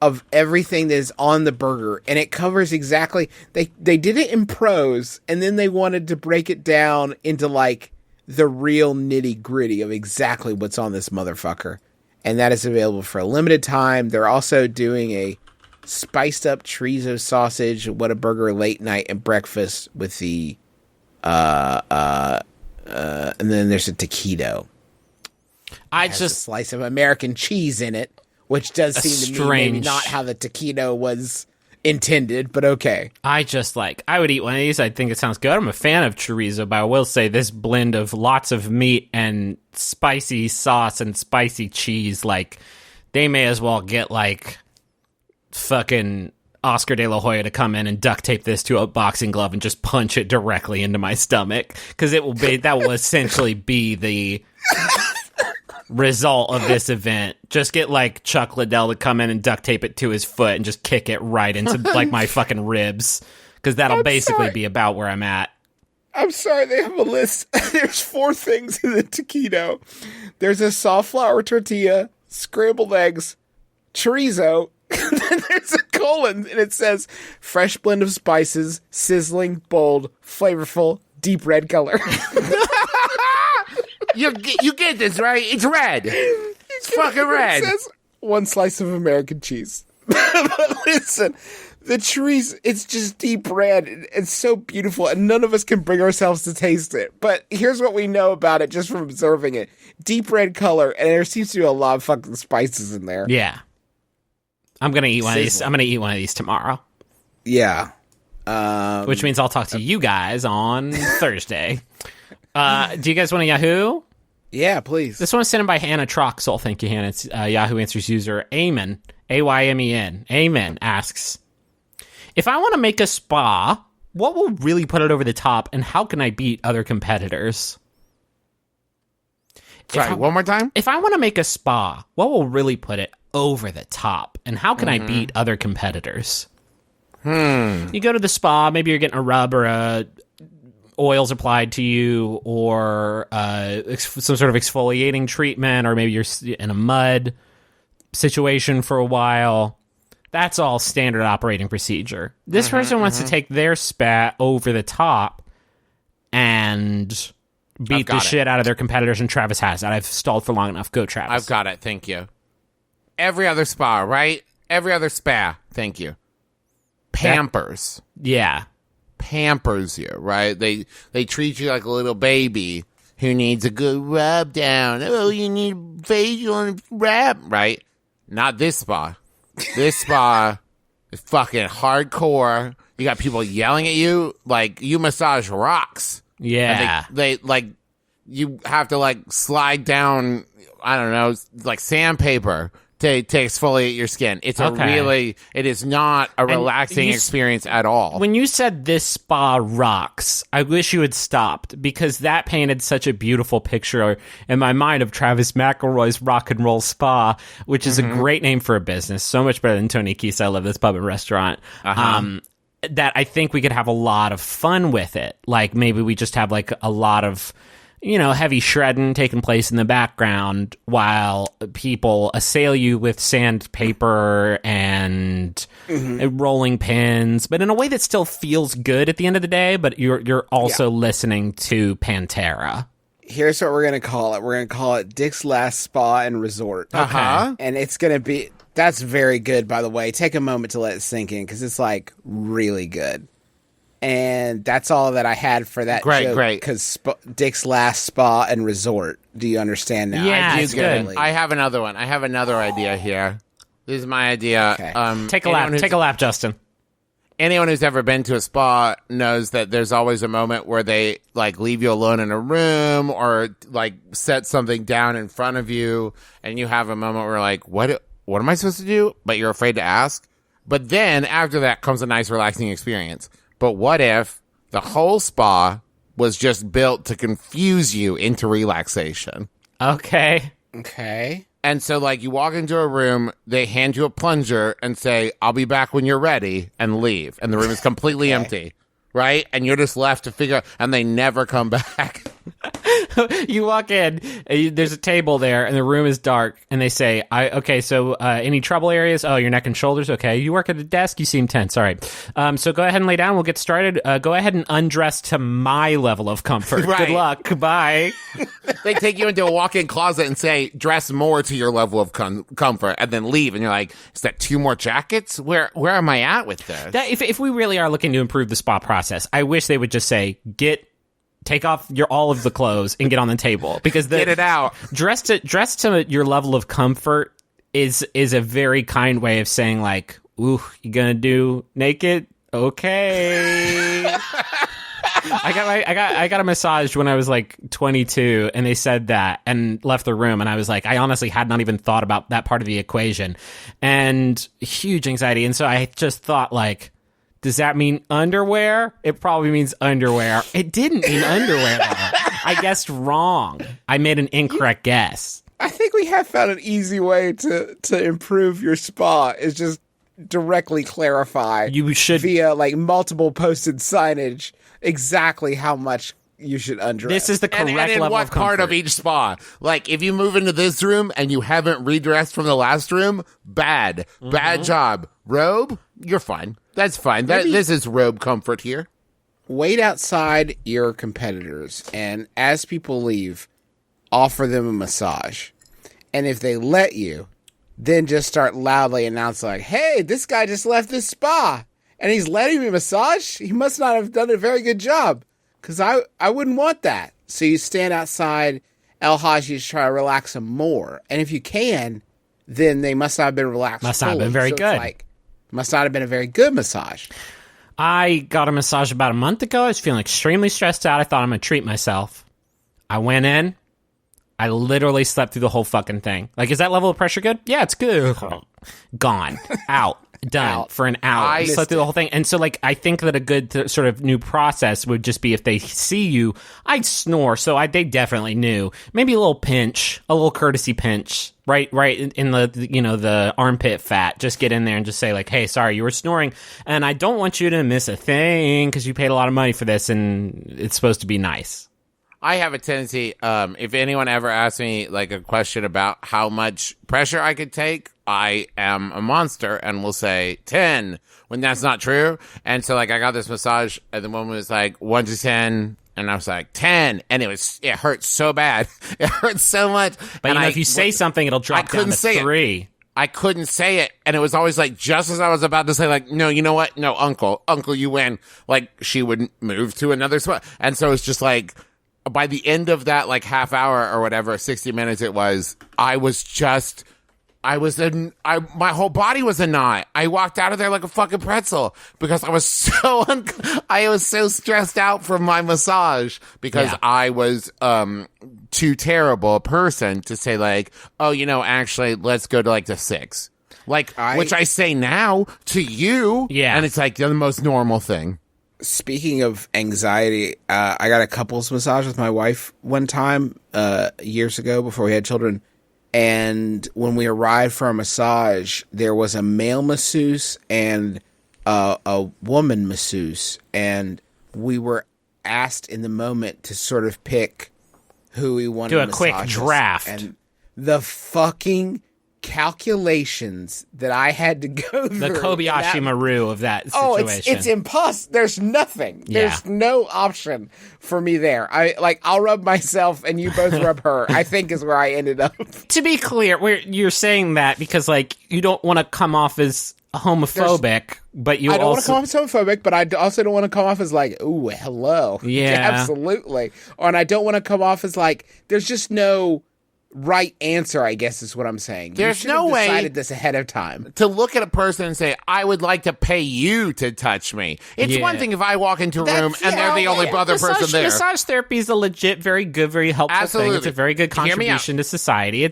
of everything that is on the burger, and it covers exactly. They did it in prose, and then they wanted to break it down into like the real nitty-gritty of exactly what's on this motherfucker, and that is available for a limited time. They're also doing a spiced up chorizo sausage, Whataburger late night and breakfast with the and then there's a taquito. Has a slice of American cheese in it, which does seem to me maybe strange- not how the taquito was intended, but okay. I would eat one of these. I think it sounds good. I'm a fan of chorizo, but I will say this blend of lots of meat and spicy sauce and spicy cheese, like, they may as well get, like, fucking Oscar De La Hoya to come in and duct tape this to a boxing glove and just punch it directly into my stomach, because that will essentially be the result of this event. Just get like Chuck Liddell to come in and duct tape it to his foot and just kick it right into like my fucking ribs, because that'll basically be about where I'm at. I'm sorry, they have a list. There's 4 things in the taquito. There's a soft flour tortilla, scrambled eggs, chorizo, and then there's a colon, and it says fresh blend of spices, sizzling, bold, flavorful, deep red color. You get this, right? It's red. It's fucking red. It says 1 slice of American cheese. But listen, the chorizo, it's just deep red. It's so beautiful, and none of us can bring ourselves to taste it. But here's what we know about it just from observing it. Deep red color, and there seems to be a lot of fucking spices in there. Yeah. I'm going to eat one of these. I'm going to eat one of these tomorrow. Yeah. Which means I'll talk to you guys on Thursday. Do you guys want a Yahoo? Yeah, please. This one was sent in by Hannah Troxel. Thank you, Hannah. It's Yahoo Answers user Amen, Aymen. Amen asks, if I want to make a spa, what will really put it over the top, and how can I beat other competitors? Sorry, one more time? If I want to make a spa, what will really put it over the top, and how can I beat other competitors? You go to the spa, maybe you're getting a rub or oils applied to you, or some sort of exfoliating treatment, or maybe you're in a mud situation for a while. That's all standard operating procedure. This person wants to take their spa over the top and beat the shit out of their competitors, and Travis has that. I've stalled for long enough. Go, Travis. I've got it. Thank you. Every other spa, right? Every other spa. Thank you. Pampers. Yeah. Pampers you, right? They treat you like a little baby who needs a good rub down. Oh, you need facial and wrap, right? Not this spa. This spa is fucking hardcore. You got people yelling at you like you massage rocks. Yeah. And they like you have to like slide down, I don't know, like sandpaper to exfoliate your skin. It's it is not a relaxing experience at all. When you said this spa rocks, I wish you had stopped, because that painted such a beautiful picture in my mind of Travis McElroy's Rock and Roll Spa, which is a great name for a business. So much better than Tony Kisa. I love this pub and restaurant. That I think we could have a lot of fun with it. Like maybe we just have like a lot of, heavy shredding taking place in the background while people assail you with sandpaper and rolling pins, but in a way that still feels good at the end of the day, but you're also listening to Pantera. Here's what we're going to call it. We're going to call it Dick's Last Spa and Resort. Okay. And it's going to be, that's very good, by the way. Take a moment to let it sink in, because it's like really good. And that's all that I had for that joke. Great. Because Dick's Last Spa and Resort. Do you understand now? Yeah, it's good. I have another one. I have another idea here. This is my idea. Okay. Take a lap, Justin. anyone who's ever been to a spa knows that there's always a moment where they like leave you alone in a room or like set something down in front of you, and you have a moment where like, what am I supposed to do? But you're afraid to ask. But then after that comes a nice relaxing experience. But what if the whole spa was just built to confuse you into relaxation? Okay. And so, like, you walk into a room, they hand you a plunger and say, I'll be back when you're ready, and leave. And the room is completely empty, right? And you're just left to figure out, and they never come back. You walk in, there's a table there, and the room is dark, and they say, so any trouble areas? Oh, your neck and shoulders? Okay. You work at a desk? You seem tense. All right. So go ahead and lay down. We'll get started. Go ahead and undress to my level of comfort. Right. Good luck. Bye. They take you into a walk-in closet and say, dress more to your level of comfort, and then leave. And you're like, is that 2 more jackets? Where am I at with this? If we really are looking to improve the spa process, I wish they would just say, take off all of the clothes and get on the table, because get it out. Dress to your level of comfort is a very kind way of saying like, ooh, you gonna do naked? Okay. I got a massage when I was like 22, and they said that and left the room, and I was like, I honestly had not even thought about that part of the equation, and huge anxiety. And so I just thought like, does that mean underwear? It probably means underwear. It didn't mean underwear, though. I guessed wrong. I made an incorrect guess. I think we have found an easy way to improve your spa is just directly clarify You should via like multiple posted signage exactly how much you should undress. This is the correct and in level what of part comfort. of each spa? Like, if you move into this room and you haven't redressed from the last room, bad job. Robe, you're fine. That's fine. This is robe comfort here. Wait outside your competitors, and as people leave, offer them a massage. And if they let you, then just start loudly announcing like, hey, this guy just left this spa, and he's letting me massage? He must not have done a very good job, because I wouldn't want that. So you stand outside El Haji to try to relax them more. And if you can, then they must not have been relaxed Must not have been fully. very So it's good. like, must not have been a very good massage. I got a massage about a month ago. I was feeling extremely stressed out. I thought I'm going to treat myself. I went in. I literally slept through the whole fucking thing. Like, is that level of pressure good? Yeah, it's good. Gone. Out. Done. For an hour. I slept through the whole thing. And so, like, I think that a good sort of new process would just be if they see you, I'd snore. So they definitely knew. Maybe a little pinch, a little courtesy pinch, right in the armpit fat. Just get in there and just say, like, hey, sorry, you were snoring. And I don't want you to miss a thing because you paid a lot of money for this and it's supposed to be nice. I have a tendency, if anyone ever asks me like a question about how much pressure I could take, I am a monster and will say 10 when that's not true. And so like I got this massage and the woman was like 1 to 10 and I was like 10 and it hurt so bad. It hurt so much. But and if you say something, it'll drop down to 3. I couldn't say it. And it was always like, just as I was about to say like, no, you know what? No, uncle, you win. Like she would move to another spot. And so it's just like, by the end of that, like half hour or whatever, 60 minutes it was, my whole body was a knot. I walked out of there like a fucking pretzel because I was so stressed out from my massage because I was, too terrible a person to say like, oh, actually let's go to like the 6. Like, which I say now to you. Yeah. And it's like the most normal thing. Speaking of anxiety, I got a couples massage with my wife one time years ago before we had children. And when we arrived for a massage, there was a male masseuse and a woman masseuse. And we were asked in the moment to sort of pick who we wanted do to a quick massage us. draft. And the fucking calculations that I had to go through. The Kobayashi Maru of that situation. Oh, it's impossible. There's nothing. There's no option for me there. I'll rub myself and you both rub her, I think is where I ended up. To be clear, you're saying that because like you don't want to come off as homophobic, but you I don't want to also come off as homophobic, but I also don't want to come off as like, ooh, hello. Yeah. Absolutely. And I don't want to come off as like, there's just no right answer, I guess is what I'm saying. There's you should have no way- decided this ahead of time. To look at a person and say, I would like to pay you to touch me. It's Yeah. one thing if I walk into a That's- room and they're the yeah, only yeah. other person there. Massage therapy is a legit, very good, very helpful thing. Absolutely. It's a very good Hear me out. contribution to society.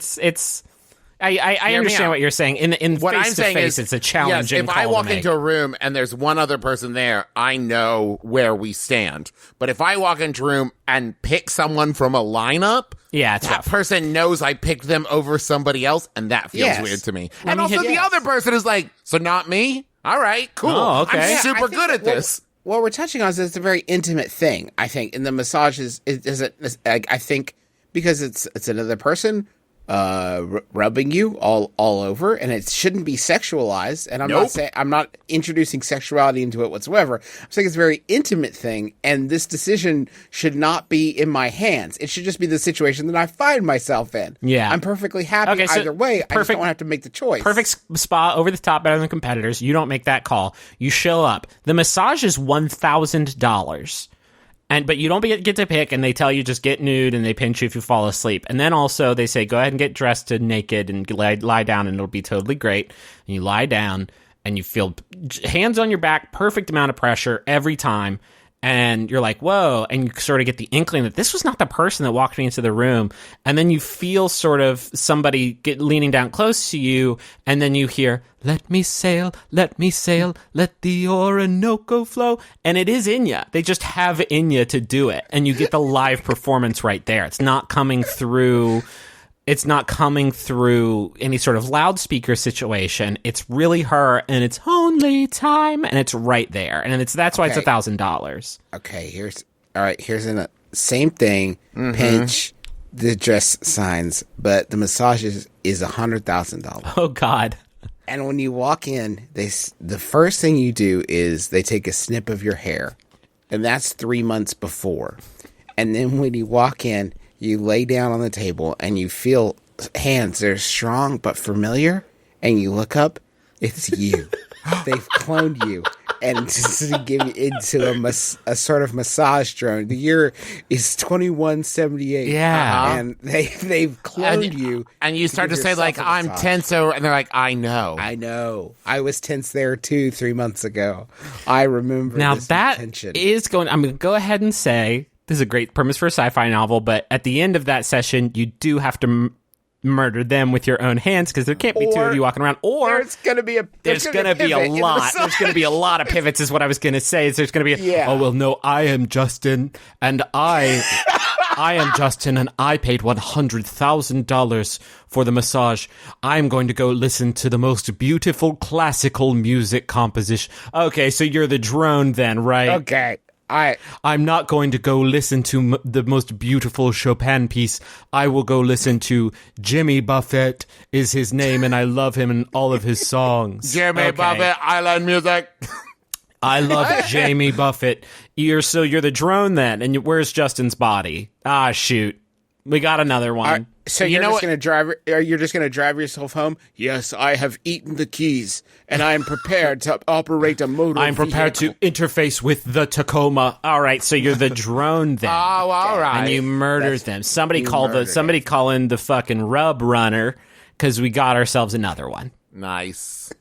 I me understand out. what you're saying. In What I'm face to saying face, is, it's a challenging yes, if call I walk to make. into a room and there's one other person there, I know where we stand. But if I walk into a room and pick someone from a lineup, Yeah, it's that rough. person knows I picked them over somebody else, and that feels Yes. weird to me. Let And me also, hit- the Yes. other person is like, so not me? All right, cool. Oh, okay. I'm Yeah, I super think good that at this. What we're touching on is it's a very intimate thing, I think. And the massage is I think because it's another person rubbing you all over, and it shouldn't be sexualized. And I'm not introducing sexuality into it whatsoever. I'm saying it's a very intimate thing, and this decision should not be in my hands. It should just be the situation that I find myself in. Yeah. I'm perfectly happy Okay, so either way. I just perfect- don't have to make the choice. Perfect spa, over the top, better than competitors. You don't make that call. You show up. The massage is $1,000. But you don't get to pick, and they tell you just get nude, and they pinch you if you fall asleep. And then also they say go ahead and get dressed to naked and lie down, and it'll be totally great. And you lie down, and you feel hands on your back, perfect amount of pressure every time. And you're like, whoa, and you sort of get the inkling that this was not the person that walked me into the room. And then you feel sort of somebody leaning down close to you, and then you hear, let me sail, let the Orinoco flow. And it is Inya. They just have Inya to do it. And you get the live performance right there. It's not coming through any sort of loudspeaker situation. It's really her, and it's only time, and it's right there. And that's why it's Okay. $1,000. Okay, here's the same thing. Pinch the dress signs, but the massage is $100,000. Oh, God. And when you walk in, the first thing you do is they take a snip of your hair, and that's 3 months before. And then when you walk in, you lay down on the table, and you feel hands that are strong but familiar, and you look up, it's you. They've cloned you. And to give you into a sort of massage drone. The year is 2178. Yeah. And they've cloned you. And you start to give say, like, yourself a I'm massage. tense over, and they're like, I know. I know. I was tense there too 3 months ago. I remember Now this that tension. I'm going to go ahead and say this is a great premise for a sci-fi novel, but at the end of that session, you do have to murder them with your own hands because there can't be two of you walking around. Or there's going to be a there's going to be a lot. There's going to be a lot of pivots, is what I was going to say. Is there's going to be Yeah. oh well, no, I am Justin, and I am Justin, and I paid $100,000 for the massage. I'm going to go listen to the most beautiful classical music composition. Okay, so you're the drone then, right? Okay. I'm not going to go listen to the most beautiful Chopin piece. I will go listen to Jimmy Buffett is his name, and I love him and all of his songs. Jimmy Okay. Buffett, Island music. I love Jamie Buffett. You're the drone then, and where's Justin's body? Ah, shoot. We got another one. So You you're know just what- going to drive? You're just going to drive yourself home? Yes, I have eaten the keys, and I am prepared to operate a motor. I'm prepared to interface with the Tacoma. All right, so you're the drone then. Oh, all right. And you murdered them. Somebody call in the fucking rub runner, because we got ourselves another one. Nice.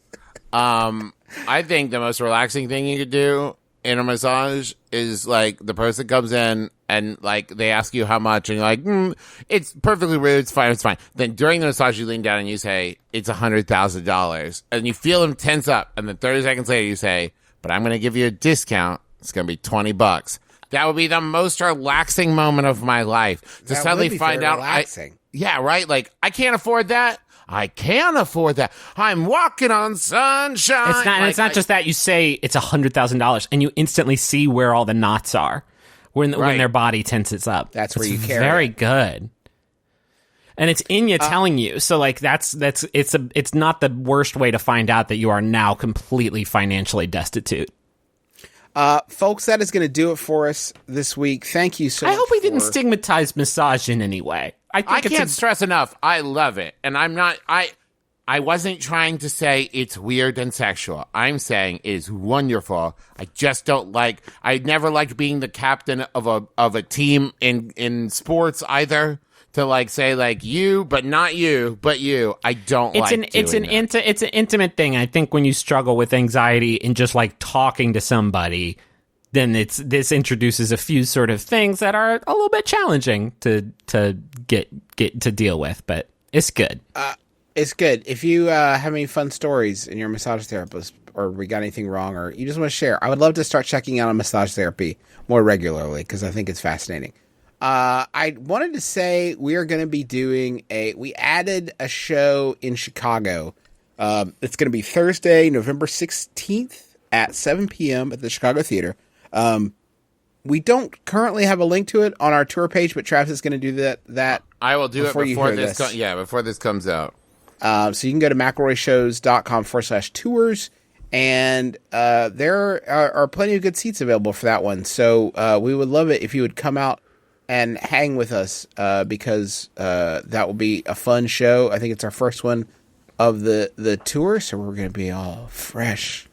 I think the most relaxing thing you could do in a massage is, like, the person comes in and, like, they ask you how much, and you're like, it's perfectly rude, it's fine. Then during the massage, you lean down and you say, it's $100,000. And you feel them tense up, and then 30 seconds later, you say, but I'm going to give you a discount. It's going to be $20. That would be the most relaxing moment of my life. To That suddenly would be find very out. relaxing. Yeah, right? Like, I can't afford that. I can afford that. I'm walking on sunshine. It's not just that. You say it's $100,000, and you instantly see where all the knots are when their body tenses up. That's where It's you carry very it. good. And it's Inya telling you. So, like, it's not the worst way to find out that you are now completely financially destitute. Folks, that is going to do it for us this week. Thank you so much. I hope we didn't for- stigmatize massage in any way. I think I can't stress enough. I love it. And I'm not, I wasn't trying to say it's weird and sexual. I'm saying it is wonderful. I just don't like, I never liked being the captain of a team in sports either. to like say like you, but not you, but you. I don't It's like it's an intimate thing. I think when you struggle with anxiety and just like talking to somebody, then this introduces a few sort of things that are a little bit challenging to get to deal with, but it's good. It's good. If you have any fun stories in your massage therapist, or we got anything wrong, or you just want to share, I would love to start checking out on massage therapy more regularly because I think it's fascinating. I wanted to say we are going to be doing we added a show in Chicago. It's going to be Thursday, November 16th at 7 p.m. at the Chicago Theater. We don't currently have a link to it on our tour page, but Travis is going to do that. I will do it before this. this. Before this comes out. So you can go to McElroyshows.com/tours, and there are plenty of good seats available for that one. So we would love it if you would come out and hang with us because that will be a fun show. I think it's our first one of the tour, so we're going to be all fresh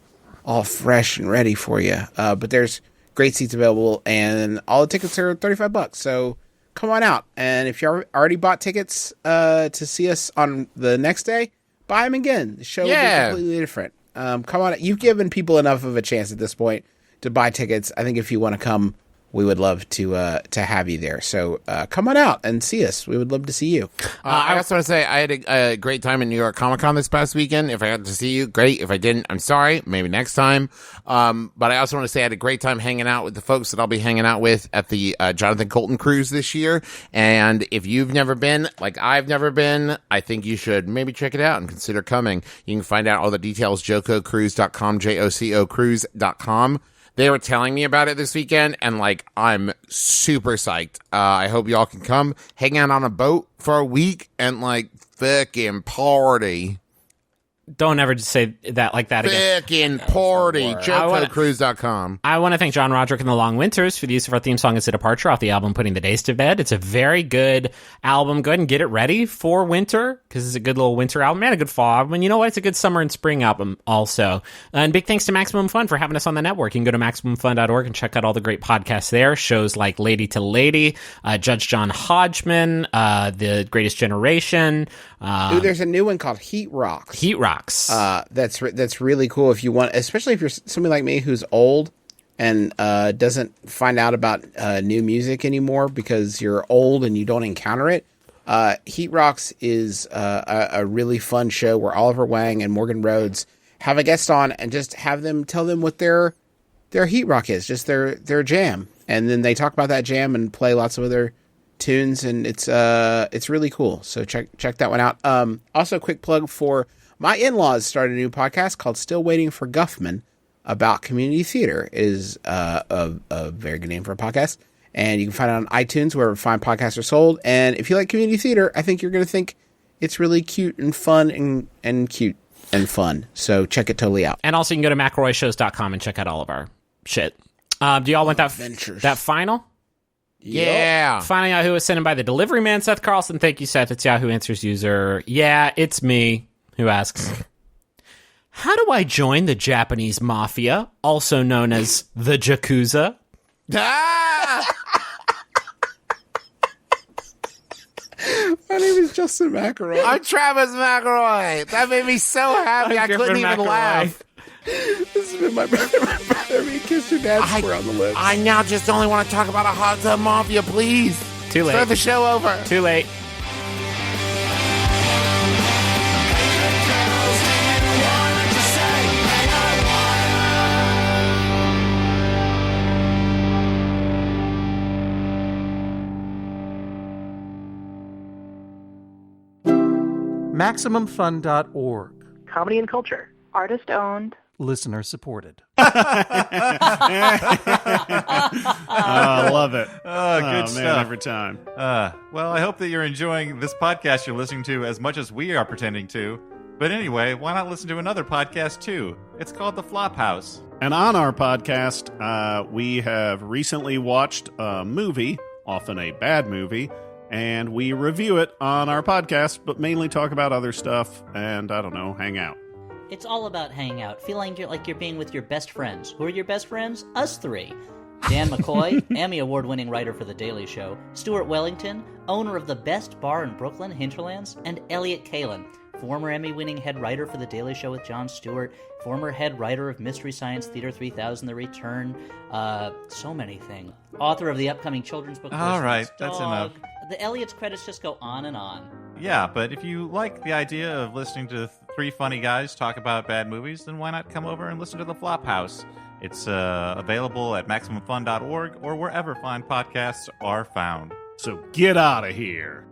and ready for you. But there's great seats available, and all the tickets are $35. So come on out. And if you already bought tickets to see us on the next day, buy them again. The show will be completely different. Come on. You've given people enough of a chance at this point to buy tickets. I think if you want to come, we would love to have you there. So come on out and see us. We would love to see you. I also want to say I had a great time at New York Comic Con this past weekend. If I got to see you, great. If I didn't, I'm sorry. Maybe next time. But I also want to say I had a great time hanging out with the folks that I'll be hanging out with at the Jonathan Colton cruise this year. And if you've never been, like I've never been, I think you should maybe check it out and consider coming. You can find out all the details, jococruise.com, JOCOcruise.com. They were telling me about it this weekend, and, like, I'm super psyched. I hope y'all can come, hang out on a boat for a week, and, like, fucking party. Don't ever just say that like that again. Fucking party. JocoCruise.com. I want to thank John Roderick and the Long Winters for the use of our theme song as a departure off the album Putting the Days to Bed. It's a very good album. Go ahead and get it ready for winter because it's a good little winter album and a good fall album. And you know what? It's a good summer and spring album also. And big thanks to Maximum Fun for having us on the network. You can go to MaximumFun.org and check out all the great podcasts there. Shows like Lady to Lady, Judge John Hodgman, The Greatest Generation. There's a new one called Heat Rocks. Heat Rocks. That's really cool if you want, especially if you're somebody like me who's old and doesn't find out about new music anymore because you're old and you don't encounter it. Heat Rocks is a really fun show where Oliver Wang and Morgan Rhodes have a guest on and just have them tell them what their heat rock is, just their jam, and then they talk about that jam and play lots of other tunes, and it's really cool. So check that one out. Also, a quick plug for my in-laws started a new podcast called Still Waiting for Guffman about community theater. It is a very good name for a podcast, and you can find it on iTunes wherever fine podcasts are sold. And if you like community theater, I think you're going to think it's really cute and fun and cute and fun. So check it totally out. And also you can go to McElroyshows.com and check out all of our shit. Do y'all want that final? Yeah. Final Yahoo was sent in by the delivery man, Seth Carlson. Thank you, Seth. It's Yahoo Answers user. Yeah, it's me who asks, how do I join the Japanese mafia, also known as the Yakuza? Ah! My name is Justin McElroy. I'm Travis McElroy. That made me so happy I couldn't even laugh. This has been my brother. Me kiss your dad square on the lips. I now just only want to talk about a hot tub mafia, please. Too late. Start the show over. Too late. MaximumFun.org. Comedy and culture. Artist owned. Listener supported. I love it. Good stuff. Man, every time. Well, I hope that you're enjoying this podcast you're listening to as much as we are pretending to. But anyway, why not listen to another podcast too? It's called The Flophouse. And on our podcast, we have recently watched a movie, often a bad movie, and we review it on our podcast, but mainly talk about other stuff and, I don't know, hang out. It's all about hanging out, feeling like you're being with your best friends. Who are your best friends? Us three. Dan McCoy, Emmy Award-winning writer for The Daily Show, Stuart Wellington, owner of the best bar in Brooklyn, Hinterlands, and Elliot Kalin, former Emmy-winning head writer for The Daily Show with Jon Stewart, former head writer of Mystery Science Theater 3000: The Return, so many things. Author of the upcoming children's book. All right, Postman's that's Dog. enough. The Elliot's credits just go on and on. Yeah, but if you like the idea of listening to three funny guys talk about bad movies, then why not come over and listen to The Flophouse? It's available at MaximumFun.org or wherever fine podcasts are found. So get out of here.